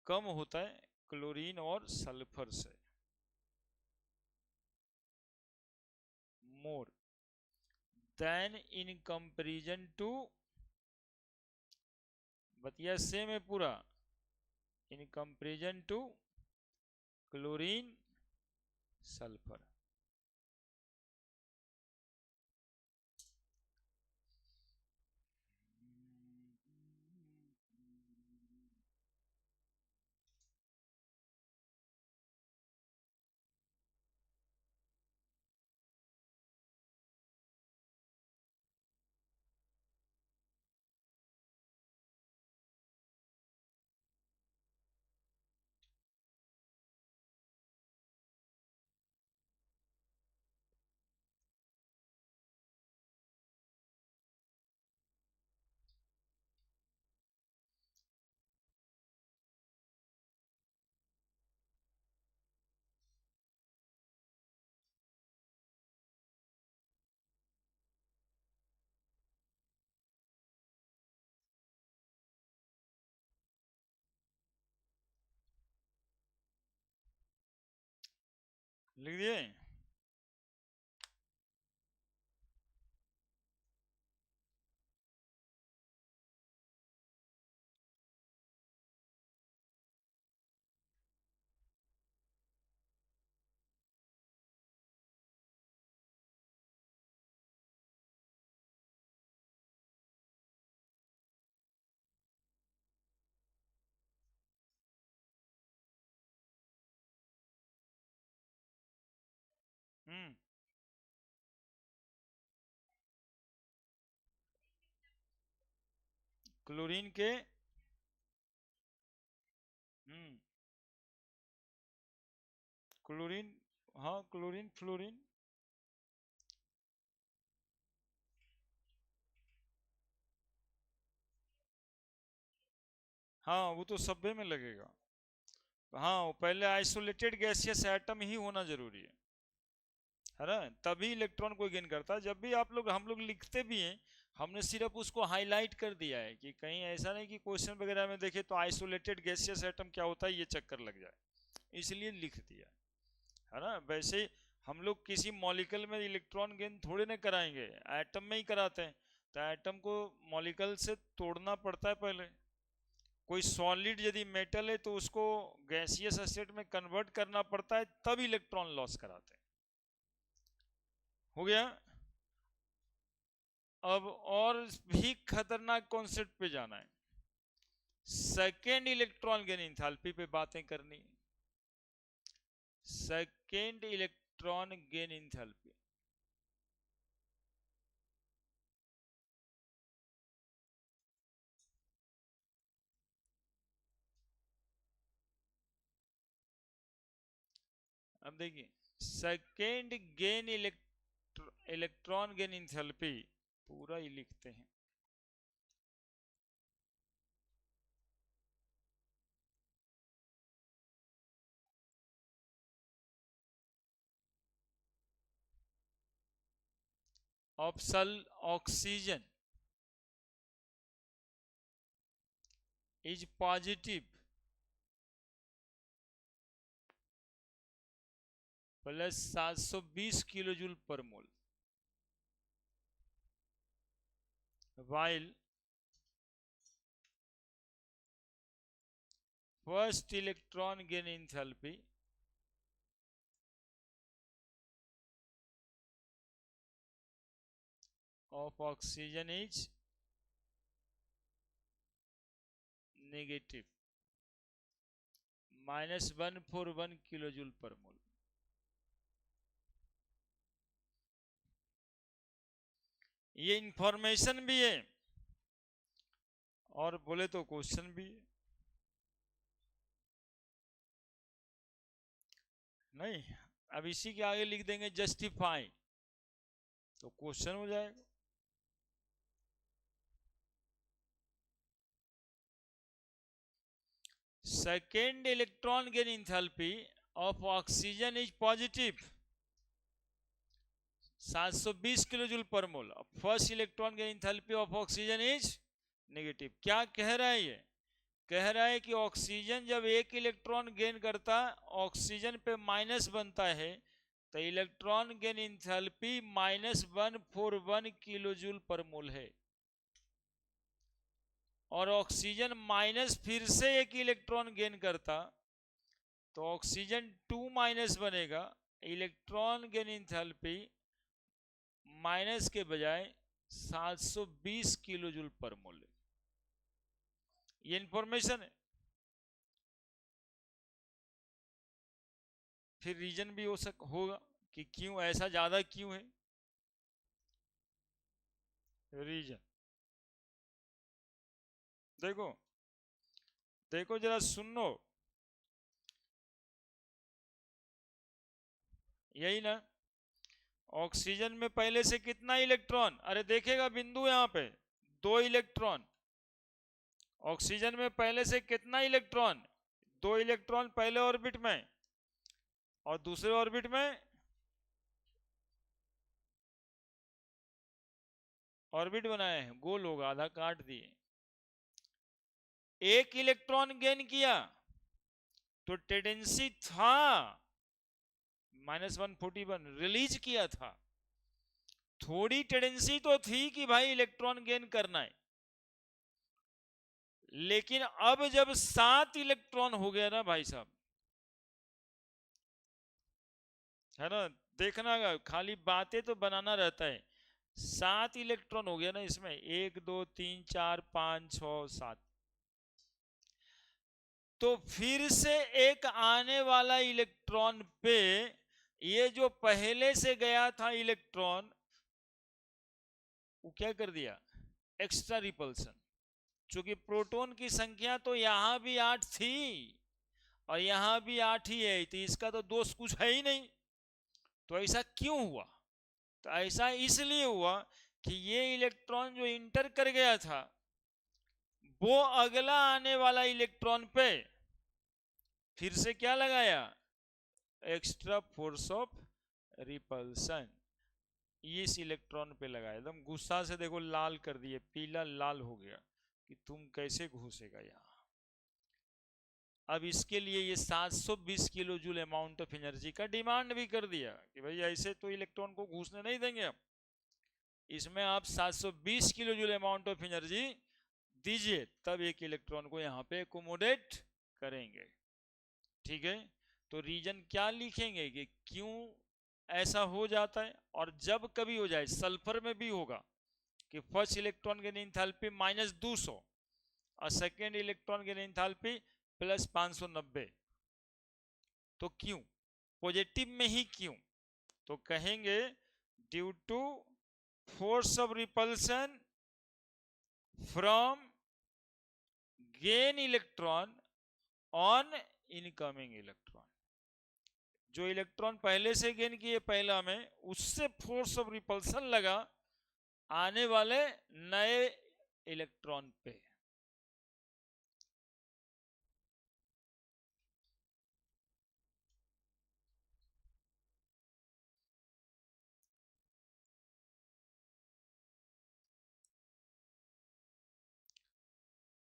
कम होता है क्लोरीन और सल्फर से. More than in comparison to बतिया सेम है पूरा, in comparison to chlorine sulphur. लिख दिए? हम्म। क्लोरीन के, हम्म, क्लोरीन, हाँ क्लोरीन फ्लोरीन। हाँ वो तो सब्बे में लगेगा। हाँ वो पहले आइसोलेटेड गैसियस एटम ही होना जरूरी है ना, तभी इलेक्ट्रॉन को गेन करता है। जब भी आप लोग, हम लोग लिखते भी हैं, हमने सिर्फ उसको हाईलाइट कर दिया है कि कहीं ऐसा नहीं कि क्वेश्चन वगैरह में देखे तो आइसोलेटेड गैसियस एटम क्या होता है ये चक्कर लग जाए, इसलिए लिख दिया है ना। वैसे हम लोग किसी मॉलिक्यूल में इलेक्ट्रॉन गेन थोड़े ना कराएंगे, एटम में ही कराते हैं। तो एटम को मॉलिक्यूल से तोड़ना पड़ता है पहले। कोई सॉलिड यदि मेटल है तो उसको गैसियस स्टेट में कन्वर्ट करना पड़ता है, तब इलेक्ट्रॉन लॉस कराते हैं। हो गया। अब और भी खतरनाक कॉन्सेप्ट पे जाना है, सेकेंड इलेक्ट्रॉन गेन इंथैल्पी पे बातें करनी है। सेकेंड इलेक्ट्रॉन गेन इंथैल्पी, अब देखिए second gain electron gain enthalpy पूरा ही लिखते हैं। Oxygen is positive plus 720 kilo joule पर मोल, while first electron gain enthalpy of oxygen is negative -141 kilo joule पर मोल। ये इंफॉर्मेशन भी है और बोले तो क्वेश्चन भी है। नहीं, अब इसी के आगे लिख देंगे जस्टिफाई, तो क्वेश्चन हो जाएगा। Second electron gain enthalpy of oxygen is positive 720 kilo joule पर मोल। First electron gain enthalpy of oxygen is negative. क्या कह रहा है ये? कह रहा है कि ऑक्सीजन जब एक इलेक्ट्रॉन गेन करता, ऑक्सीजन पे माइनस बनता है, तो electron gain enthalpy -141 kilo joule पर मोल है। और ऑक्सीजन माइनस फिर से एक इलेक्ट्रॉन गेन करता, तो ऑक्सीजन 2- बनेगा। इलेक्ट्रॉन गेन इंथैल्पी माइनस के बजाय 720 किलो जूल पर मोल। ये इंफॉर्मेशन है। फिर रीजन भी होगा कि क्यों ऐसा ज्यादा क्यों है। रीजन देखो, देखो जरा सुनो, यही ना। ऑक्सीजन में पहले से कितना इलेक्ट्रॉन, अरे देखेगा बिंदु यहां पे, 2 इलेक्ट्रॉन। ऑक्सीजन में पहले से कितना इलेक्ट्रॉन, 2 इलेक्ट्रॉन पहले ऑर्बिट में और दूसरे ऑर्बिट में। ऑर्बिट बनाए हैं, गोल होगा, आधा काट दिए। एक इलेक्ट्रॉन गेन किया तो टेंडेंसी था -141 रिलीज किया था। थोड़ी टेंडेंसी तो थी कि भाई इलेक्ट्रॉन गेन करना है। लेकिन अब जब 7 इलेक्ट्रॉन हो गया ना भाई साहब, है ना, देखना खाली बातें तो बनाना रहता है। 7 इलेक्ट्रॉन हो गया ना इसमें, 1 2 3 4 5 6 7, तो फिर से एक आने वाला इलेक्ट्रॉन पे ये जो पहले से गया था इलेक्ट्रॉन, वो क्या कर दिया, एक्स्ट्रा रिपल्सन। क्योंकि प्रोटॉन की संख्या तो यहां भी 8 थी और यहां भी 8 ही है, तो इसका तो दोष कुछ है ही नहीं। तो ऐसा क्यों हुआ, तो ऐसा इसलिए हुआ कि ये इलेक्ट्रॉन जो इंटर कर गया था, वो अगला आने वाला इलेक्ट्रॉन पे फिर से क्या लगाया, एक्स्ट्रा फोर्स ऑफ रिपल्सन। इस इलेक्ट्रॉन पे लगाया, एकदम गुस्सा से देखो लाल कर दिए, पीला लाल हो गया कि तुम कैसे घुसेगा यहाँ। अब इसके लिए ये 720 kilo joule amount of energy का डिमांड भी कर दिया कि भाई ऐसे तो इलेक्ट्रॉन को घुसने नहीं देंगे हम, इसमें आप 720 kilo joule amount of energy दीजिए, तब एक इलेक्ट्रॉन को यहाँ पे एकोमोडेट करेंगे। ठीक है, तो रीजन क्या लिखेंगे कि क्यों ऐसा हो जाता है। और जब कभी हो जाए, सल्फर में भी होगा कि फर्स्ट इलेक्ट्रॉन गेन इंथैल्पी -200 और सेकेंड इलेक्ट्रॉन गेन इंथैल्पी +590, तो क्यों, पॉजिटिव में ही क्यों, तो कहेंगे due to force of repulsion from gain electron on incoming electron. जो इलेक्ट्रॉन पहले से गेन किए पहला में, उससे फोर्स ऑफ रिपल्सन लगा आने वाले नए इलेक्ट्रॉन पे।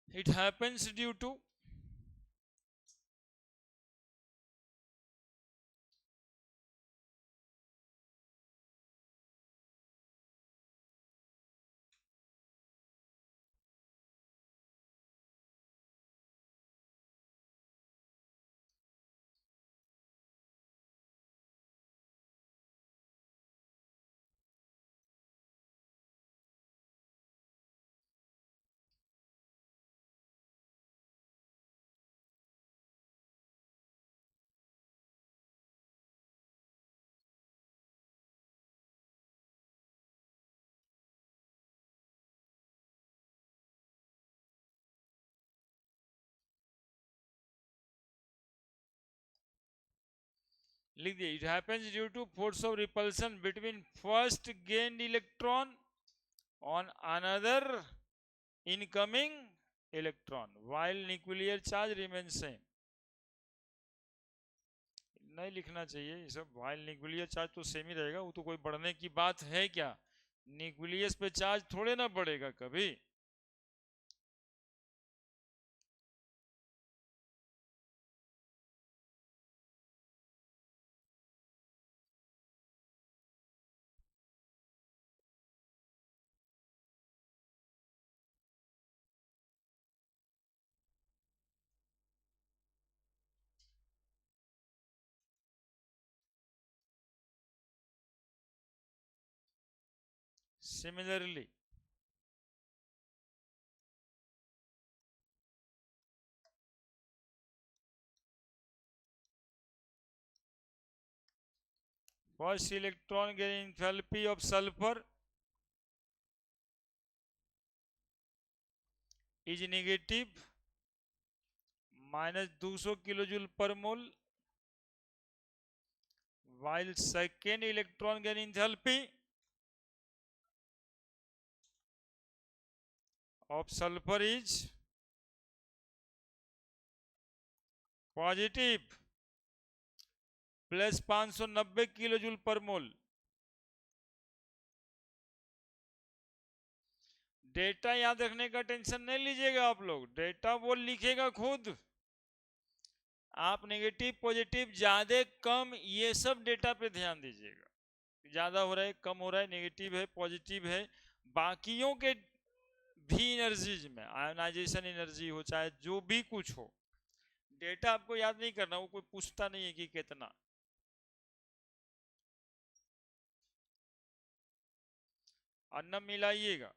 It happens due to लिख दिए, it happens due to force of repulsion between first gained electron on another incoming electron while nuclear charge remain same. नहीं लिखना चाहिए ये सब, व्हाइल न्यूक्लियर चार्ज तो सेम ही रहेगा, वो तो कोई बढ़ने की बात है क्या, न्यूक्लियस पे चार्ज थोड़े ना बढ़ेगा कभी। Similarly, first electron gain enthalpy of sulfur is negative -200 kilojule per mole, while second electron gain enthalpy of sulfur is positive plus 590 kilojoule पर मोल। डेटा याद रखने का टेंशन नहीं लीजिएगा आप लोग, डेटा वो लिखेगा खुद। आप नेगेटिव पॉजिटिव ज्यादा कम ये सब डेटा पे ध्यान दीजिएगा, ज्यादा हो रहा है कम हो रहा है नेगेटिव है पॉजिटिव है, बाकियों के भी एनर्जीज में आयोनाइजेशन एनर्जी हो चाहे जो भी कुछ हो, डेटा आपको याद नहीं करना, वो कोई पूछता नहीं है कि कितना। अन्न मिलाइएगा,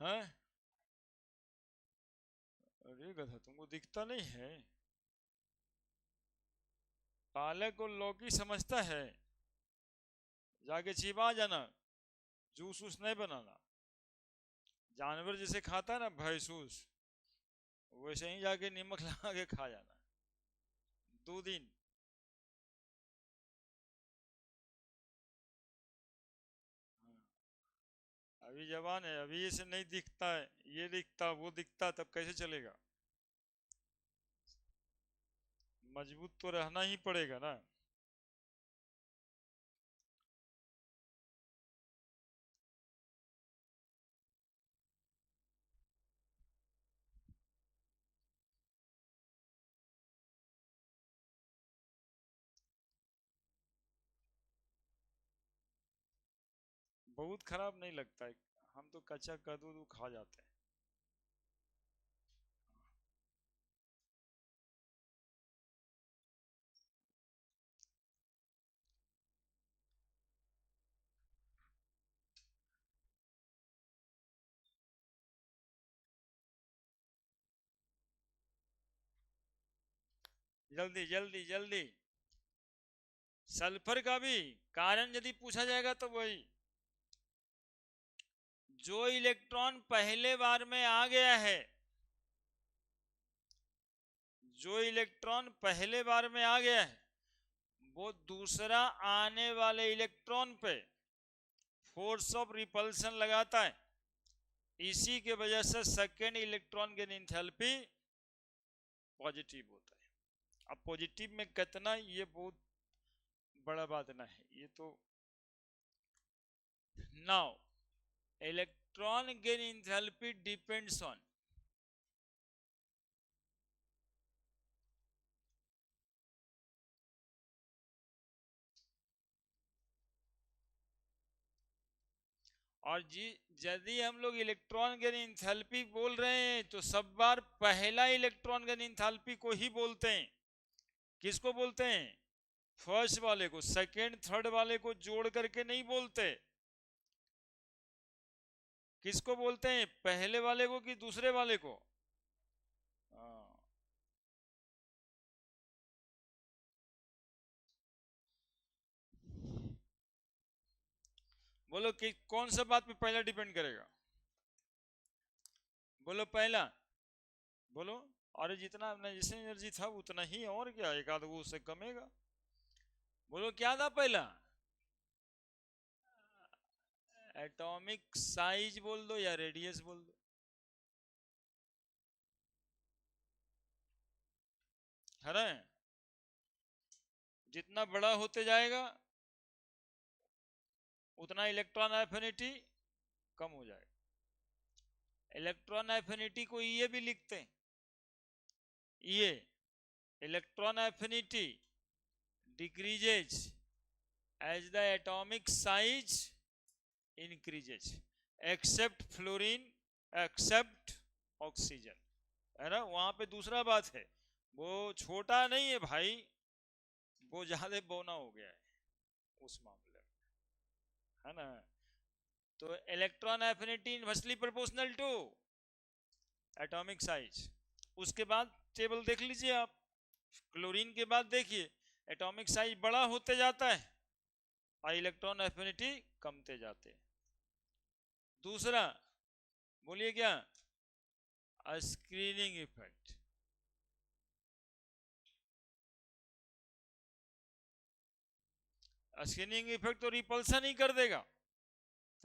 है? अरे गधा तुमको दिखता नहीं है? पालक और लौकी समझता है, जाके चिबा जाना, जूस वूस नहीं बनाना। जानवर जैसे खाता है ना भैंसूस, वैसे ही जाके नमक लगा के खा जाना 2 दिन। अभी जवान है, अभी ऐसे नहीं दिखता है, ये दिखता वो दिखता, तब कैसे चलेगा? मजबूत तो रहना ही पड़ेगा ना। बहुत खराब नहीं लगता है, हम तो कच्चा कद्दू खा जाते हैं। जल्दी जल्दी जल्दी। सल्फर का भी कारण यदि पूछा जाएगा तो वही, जो इलेक्ट्रॉन पहले बार में आ गया है, जो इलेक्ट्रॉन पहले बार में आ गया है वो दूसरा आने वाले इलेक्ट्रॉन पे फोर्स ऑफ रिपल्सन लगाता है, इसी के वजह से second electron gain enthalpy positive होता है। अब पॉजिटिव में कितना ये बहुत बड़ा बात ना है ये तो। Now electron gain enthalpy depends on और जी, यदि हम लोग इलेक्ट्रॉन गेन एंथैल्पी बोल रहे हैं तो सब बार पहला इलेक्ट्रॉन गेन एंथैल्पी को ही बोलते हैं। किसको बोलते हैं? फर्स्ट वाले को, सेकेंड थर्ड वाले को जोड़ करके नहीं बोलते। किसको बोलते हैं? पहले वाले को कि दूसरे वाले को? हाँ। बोलो कि कौन सा बात पे पहला डिपेंड करेगा? बोलो पहला, बोलो। और जितना जिसने एनर्जी था उतना ही, और क्या एक आध वो उससे कमेगा। बोलो क्या था पहला? एटॉमिक साइज बोल दो या रेडियस बोल दो, है ना? जितना बड़ा होते जाएगा उतना इलेक्ट्रॉन एफिनिटी कम हो जाएगा। इलेक्ट्रॉन एफिनिटी को ये भी लिखते हैं, ये electron affinity decreases as the atomic size increases, except fluorine, except oxygen, है ना? वहां पे दूसरा बात है, वो छोटा नहीं है भाई, वो ज्यादा बौना हो गया है उस मामले में, है ना। तो electron affinity inversely proportional to atomic size. उसके बाद टेबल देख लीजिए आप, क्लोरीन के बाद देखिए एटॉमिक साइज बड़ा होते जाता है और इलेक्ट्रॉन एफिनिटी कमते जाते हैं। दूसरा बोलिए क्या, स्क्रीनिंग इफेक्ट। स्क्रीनिंग इफेक्ट तो रिपल्सन ही कर देगा,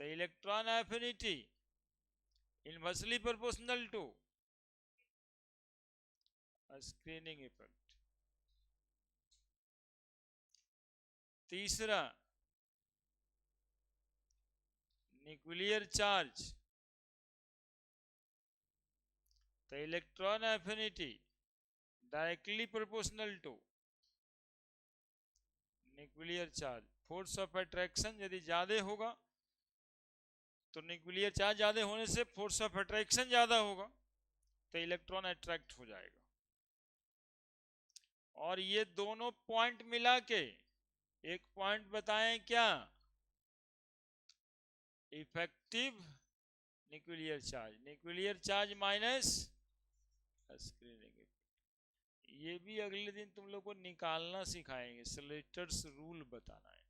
तो electron affinity inversely proportional to screening effect. तीसरा न्यूक्लियर चार्ज, तो electron affinity directly proportional to nuclear charge. Force of attraction यदि ज्यादा होगा तो न्यूक्लियर चार्ज ज्यादा होने से फोर्स ऑफ अट्रैक्शन ज्यादा होगा, तो इलेक्ट्रॉन अट्रैक्ट हो जाएगा। और ये दोनों पॉइंट मिला के एक पॉइंट बताएं क्या, effective nuclear charge. Nuclear charge minus screening. ये भी अगले दिन तुम लोग को निकालना सिखाएंगे, स्लेटर्स रूल बताना है।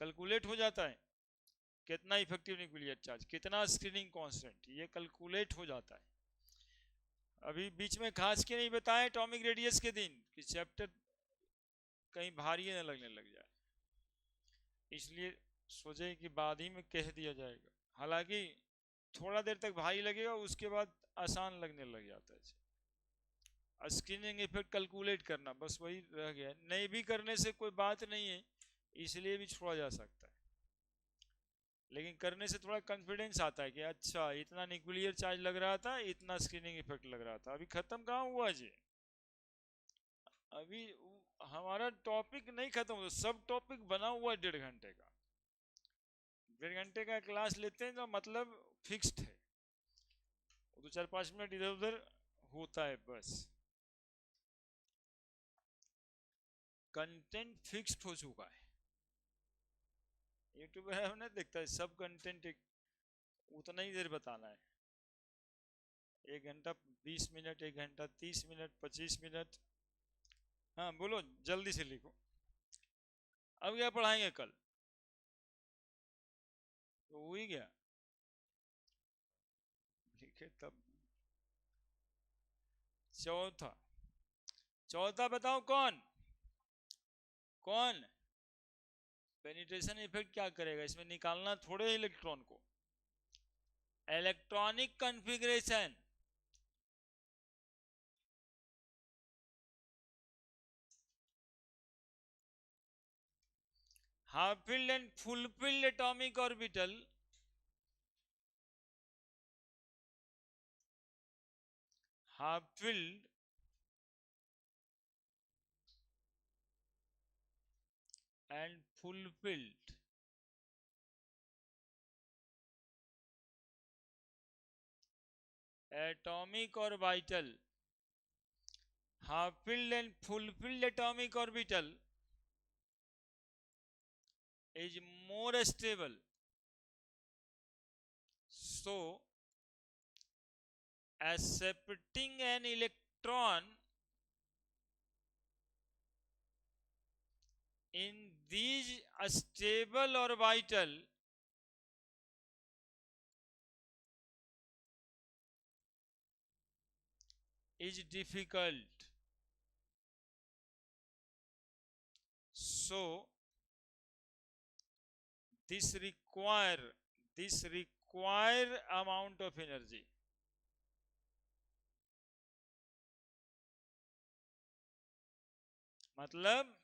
कैलकुलेट हो जाता है कितना इफेक्टिव न्यूक्लियर चार्ज, कितना स्क्रीनिंग कांस्टेंट, ये कैलकुलेट हो जाता है। अभी बीच में खास के नहीं बताया एटॉमिक रेडियस के दिन कि चैप्टर कहीं भारी न लगने लग जाए, इसलिए सोचे कि बाद ही में कह दिया जाएगा। हालांकि थोड़ा देर तक भारी लगेगा, उसके बाद आसान लगने लग जाता है। स्क्रीनिंग इफेक्ट कैलकुलेट करना बस वही रह गया, नहीं भी करने से कोई बात नहीं है, इसलिए भी छोड़ा जा सकता है। लेकिन करने से थोड़ा कॉन्फिडेंस आता है कि अच्छा इतना न्यूक्लियर चार्ज लग रहा था, इतना स्क्रीनिंग इफेक्ट लग रहा था। अभी खत्म कहाँ हुआ जी, अभी हमारा टॉपिक नहीं खत्म हुआ, सब टॉपिक बना हुआ है 1.5 घंटे का। 1.5 घंटे का क्लास लेते हैं तो मतलब फिक्स्ड है, वो तो 4-5 मिनट इधर उधर होता है बस। कंटेंट फिक्स्ड हो चुका है, यूट्यूब नहीं देखता है, सब कंटेंट उतना ही देर बताना है। 1 घंटा 20 मिनट, 1 घंटा 30 मिनट, 25 मिनट। हाँ बोलो, जल्दी से लिखो। अब क्या पढ़ाएंगे कल, तो हो ही गया, लिखे तब। चौथा, चौथा बताओ कौन कौन, पेनिट्रेशन इफेक्ट क्या करेगा इसमें, निकालना थोड़े इलेक्ट्रॉन को, electronic configuration. Half field and full field atomic orbital, half field and fulfilled atomic orbital, half filled and fulfilled atomic orbital is more stable, so accepting an electron in these stable orbital is difficult, so this require amount of energy। मतलब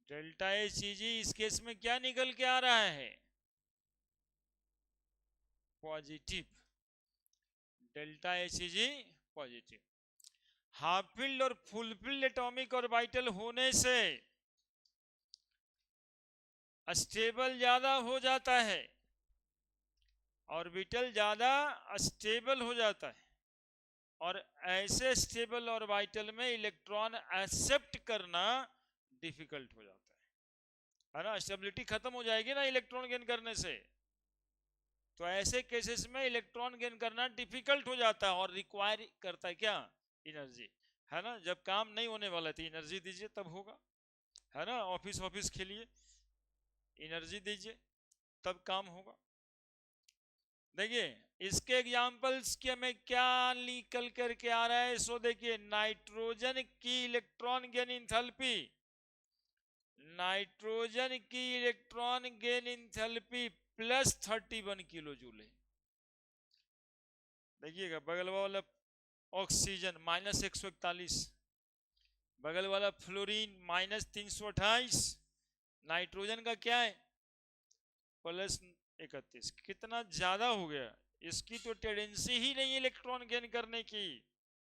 delta H इस case में क्या निकल के आ रहा है, positive, delta H positive. Half field और full field atomic orbital होने से स्टेबल ज्यादा हो जाता है, ऑर्बिटल ज्यादा स्टेबल हो जाता है। और ऐसे स्टेबल ऑर्बिटल में इलेक्ट्रॉन एक्सेप्ट करना डिफिकल्ट हो जाता है ना, स्टेबिलिटी खत्म हो जाएगी ना इलेक्ट्रॉन गेन करने से। तो ऐसे केसेस में इलेक्ट्रॉन गेन करना डिफिकल्ट हो जाता है और रिक्वायर करता है क्या, एनर्जी, है ना। जब काम नहीं होने वाला थी एनर्जी दीजिए तब होगा, है ना। ऑफिस ऑफिस के लिए एनर्जी दीजिए तब काम होगा। देखिए इसके एग्जांपल्स के में क्या निकल करके आ रहा है, सो देखिए नाइट्रोजन की इलेक्ट्रॉन गेन इंथैल्पी, नाइट्रोजन की electron gain enthalpy +31 kilo joule है। देखिएगा बगल वाला ऑक्सीजन -141, बगल वाला फ्लोरीन -328, नाइट्रोजन का क्या है +31। कितना ज्यादा हो गया। इसकी तो टेंडेंसी ही नहीं इलेक्ट्रॉन गेन करने की,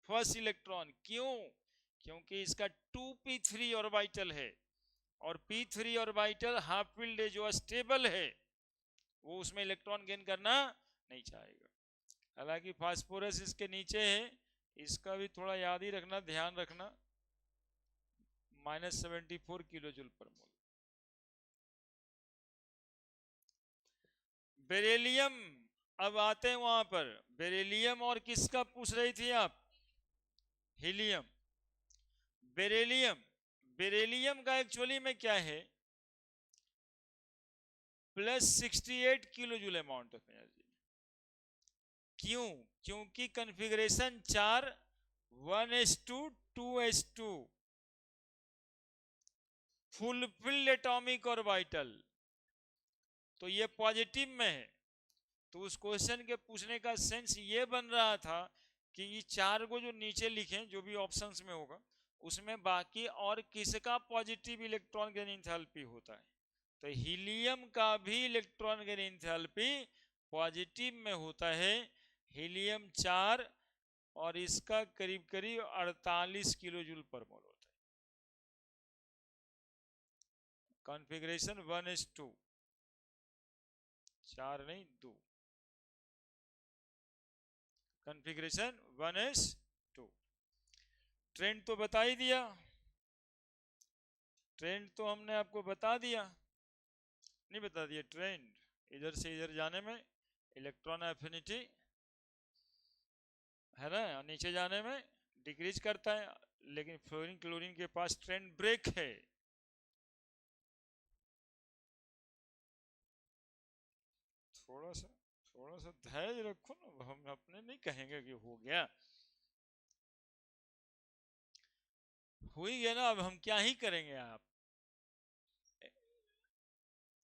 फर्स्ट इलेक्ट्रॉन। क्यों? क्योंकि इसका 2p3 ऑर्बिटल है और p3 ऑर्बिटल हाफ फील्ड है जो स्टेबल है, वो उसमें इलेक्ट्रॉन गेन करना नहीं चाहेगा। हालांकि फास्फोरस इसके नीचे है, इसका भी थोड़ा याद ही रखना, ध्यान रखना, -74 किलो जूल पर मोल। बेरिलियम, अब आते हैं वहां पर, बेरिलियम और किसका पूछ रही थी आप, हीलियम। बेरिलियम, बेरिलियम का एक्चुअली में क्या है, +68 kilo joule amount of energy. क्यों? क्योंकि configuration 4 1s2 2s2 fulfilled atomic orbital, तो ये पॉजिटिव में है। तो उस क्वेश्चन के पूछने का सेंस ये बन रहा था कि ये 4 को जो नीचे लिखें जो भी ऑप्शंस में होगा उसमें बाकी और किसका पॉजिटिव इलेक्ट्रॉन गेन एंथैल्पी होता है। तो हीलियम का भी इलेक्ट्रॉन गेन एंथैल्पी पॉजिटिव में होता है, हीलियम 4, और इसका करीब करीब 48 किलो जूल पर मोल होता है। कॉन्फ़िगरेशन 1s2, 4 नहीं 2, कॉन्फ़िगरेशन 1s2। ट्रेंड तो बता ही दिया, ट्रेंड तो हमने आपको बता दिया, नहीं बता दिया ट्रेंड, इधर से इधर जाने में इलेक्ट्रॉन एफिनिटी, है ना, नीचे जाने में डिक्रीज करता है, लेकिन फ्लोरीन क्लोरीन के पास ट्रेंड ब्रेक है। थोड़ा सा थोड़ा सा धैर्य रखो ना, हम अपने नहीं कहेंगे कि हो गया, हो ही गया ना, अब हम क्या ही करेंगे। आप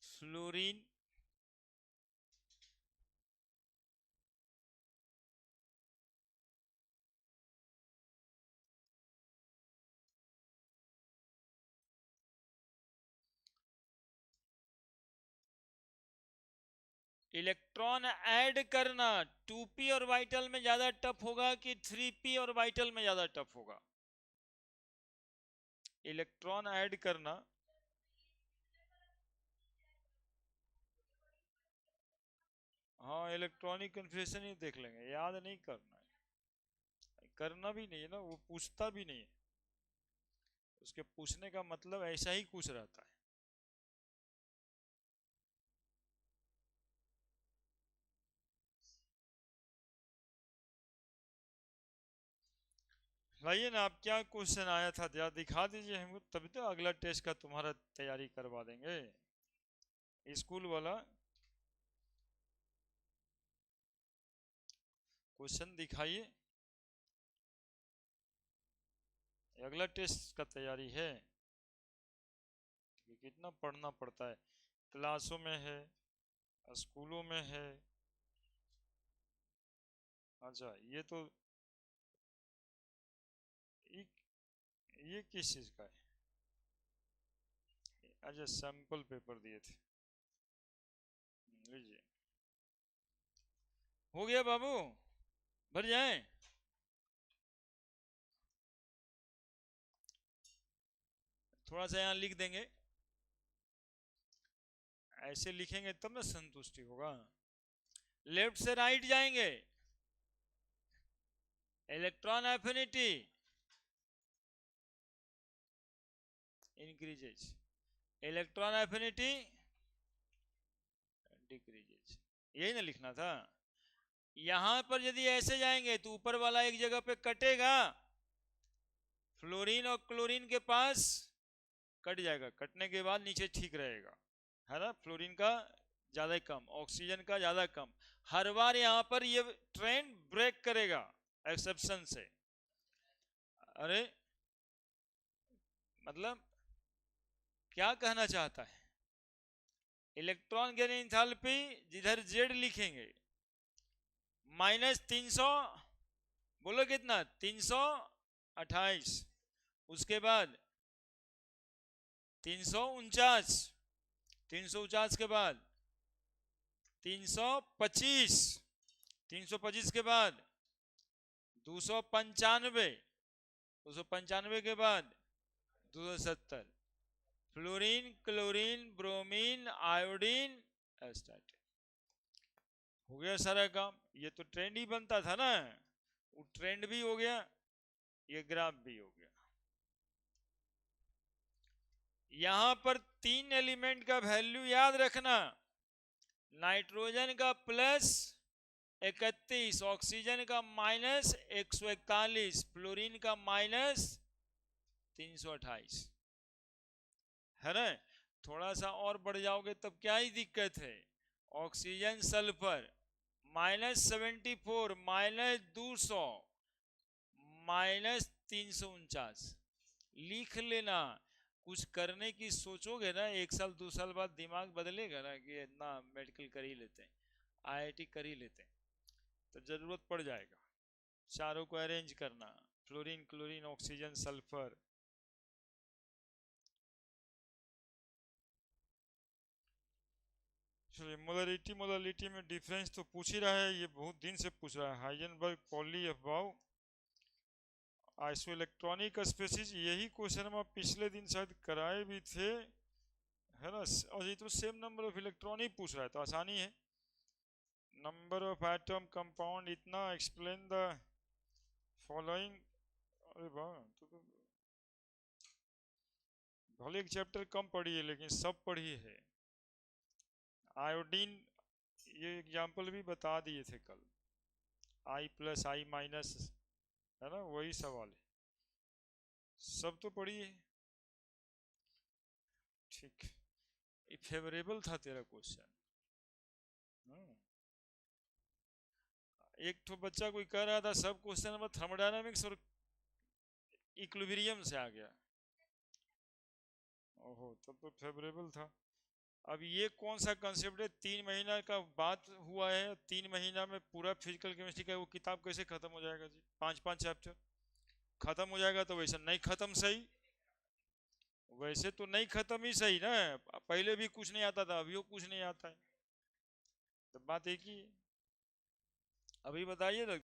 फ्लोरीन, इलेक्ट्रॉन ऐड करना 2p ऑर्बिटल में ज्यादा टफ होगा कि 3p ऑर्बिटल में ज्यादा टफ होगा, इलेक्ट्रॉन ऐड करना। हाँ इलेक्ट्रॉनिक कन्फिग्रेशन ही देख लेंगे, याद नहीं करना है, करना भी नहीं है ना, वो पूछता भी नहीं है, उसके पूछने का मतलब ऐसा ही कुछ रहता है। लाइए ना, आप क्या क्वेश्चन आया था जरा दिखा दीजिए हमको, तभी तो अगला टेस्ट का तुम्हारा तैयारी करवा देंगे, स्कूल वाला क्वेश्चन दिखाइए, अगला टेस्ट का तैयारी है कि कितना पढ़ना पड़ता है, क्लासों में है, स्कूलों में है। अच्छा ये, ये किस चीज़ का है, अच्छा सैंपल पेपर दिए थे, लीजिए। हो गया बाबू, भर जाए, थोड़ा सा यहाँ लिख देंगे, ऐसे लिखेंगे तब ना संतुष्टि होगा। लेफ्ट से राइट जाएंगे, electron affinity increases, electron affinity decreases, यही ना लिखना था। यहां पर यदि ऐसे जाएंगे तो ऊपर वाला एक जगह पे कटेगा, फ्लोरीन और क्लोरीन के पास कट जाएगा, कटने के बाद नीचे ठीक रहेगा, है ना। फ्लोरीन का ज्यादा कम, ऑक्सीजन का ज्यादा कम। हर बार यहां पर ये ट्रेंड ब्रेक करेगा एक्सेप्शन से। अरे मतलब क्या कहना चाहता है, इलेक्ट्रॉन गेन एंथैल्पी जिधर जेड लिखेंगे -300, बोलो कितना, 328, उसके बाद 349, 349 के बाद 325, 325 के बाद 295, 295 के बाद 270, फ्लोरीन, क्लोरीन, ब्रोमीन, आयोडीन, एस्टाटिन। हो गया सारा काम। ये तो ट्रेंड ही बनता था ना, वो ट्रेंड भी हो गया, ये ग्राफ भी हो गया। यहां पर 3 एलिमेंट का वैल्यू याद रखना, नाइट्रोजन का +31, ऑक्सीजन का -141, फ्लोरीन का -328, है ना। थोड़ा सा और बढ़ जाओगे तब क्या ही दिक्कत है, ऑक्सीजन सल्फर -74, -200, -349, लिख लेना। कुछ करने की सोचोगे ना, 1 साल 2 साल बाद दिमाग बदलेगा ना कि इतना मेडिकल कर ही लेते हैं, आईआईटी कर ही लेते हैं, तो जरूरत पड़ जाएगा चारों को अरेंज करना, fluorine, chlorine, oxygen, sulphur. Molarity, molarity में डिफरेंस तो पूछ ही रहा है, ये बहुत दिन से पूछ रहा है। Heisenberg, poly, Aufbau, isoelectronic species, यही क्वेश्चन हम पिछले दिन शायद कराए भी थे, है ना। और ये तो सेम नंबर ऑफ इलेक्ट्रॉन ही पूछ रहा है, तो आसानी है। नंबर ऑफ एटम कंपाउंड इतना, एक्सप्लेन द फॉलोइंग। अरे वाह, तो भले एक चैप्टर कम पढ़ी है लेकिन सब पढ़ी है। आयोडीन, ये एग्जाम्पल भी बता दिए थे कल, I+, I-, है ना, वही सवाल है, सब तो पढ़ी है। ठीक, ये फेवरेबल था तेरा क्वेश्चन। एक तो बच्चा कोई कह रहा था सब क्वेश्चन में थर्मोडायनामिक्स और इक्विलिब्रियम से आ गया, ओहो, तब तो फेवरेबल था। अब ये कौन सा कंसेप्ट है, 3 महीना का बात हुआ है, 3 महीना में पूरा फिजिकल केमिस्ट्री का वो किताब कैसे खत्म हो जाएगा जी, 5-5 चैप्टर खत्म हो जाएगा, तो वैसा नहीं खत्म सही, वैसे तो नहीं खत्म ही सही ना। पहले भी कुछ नहीं आता था, अभी कुछ नहीं आता है, तो बात एक ही है। अभी बताइए ना,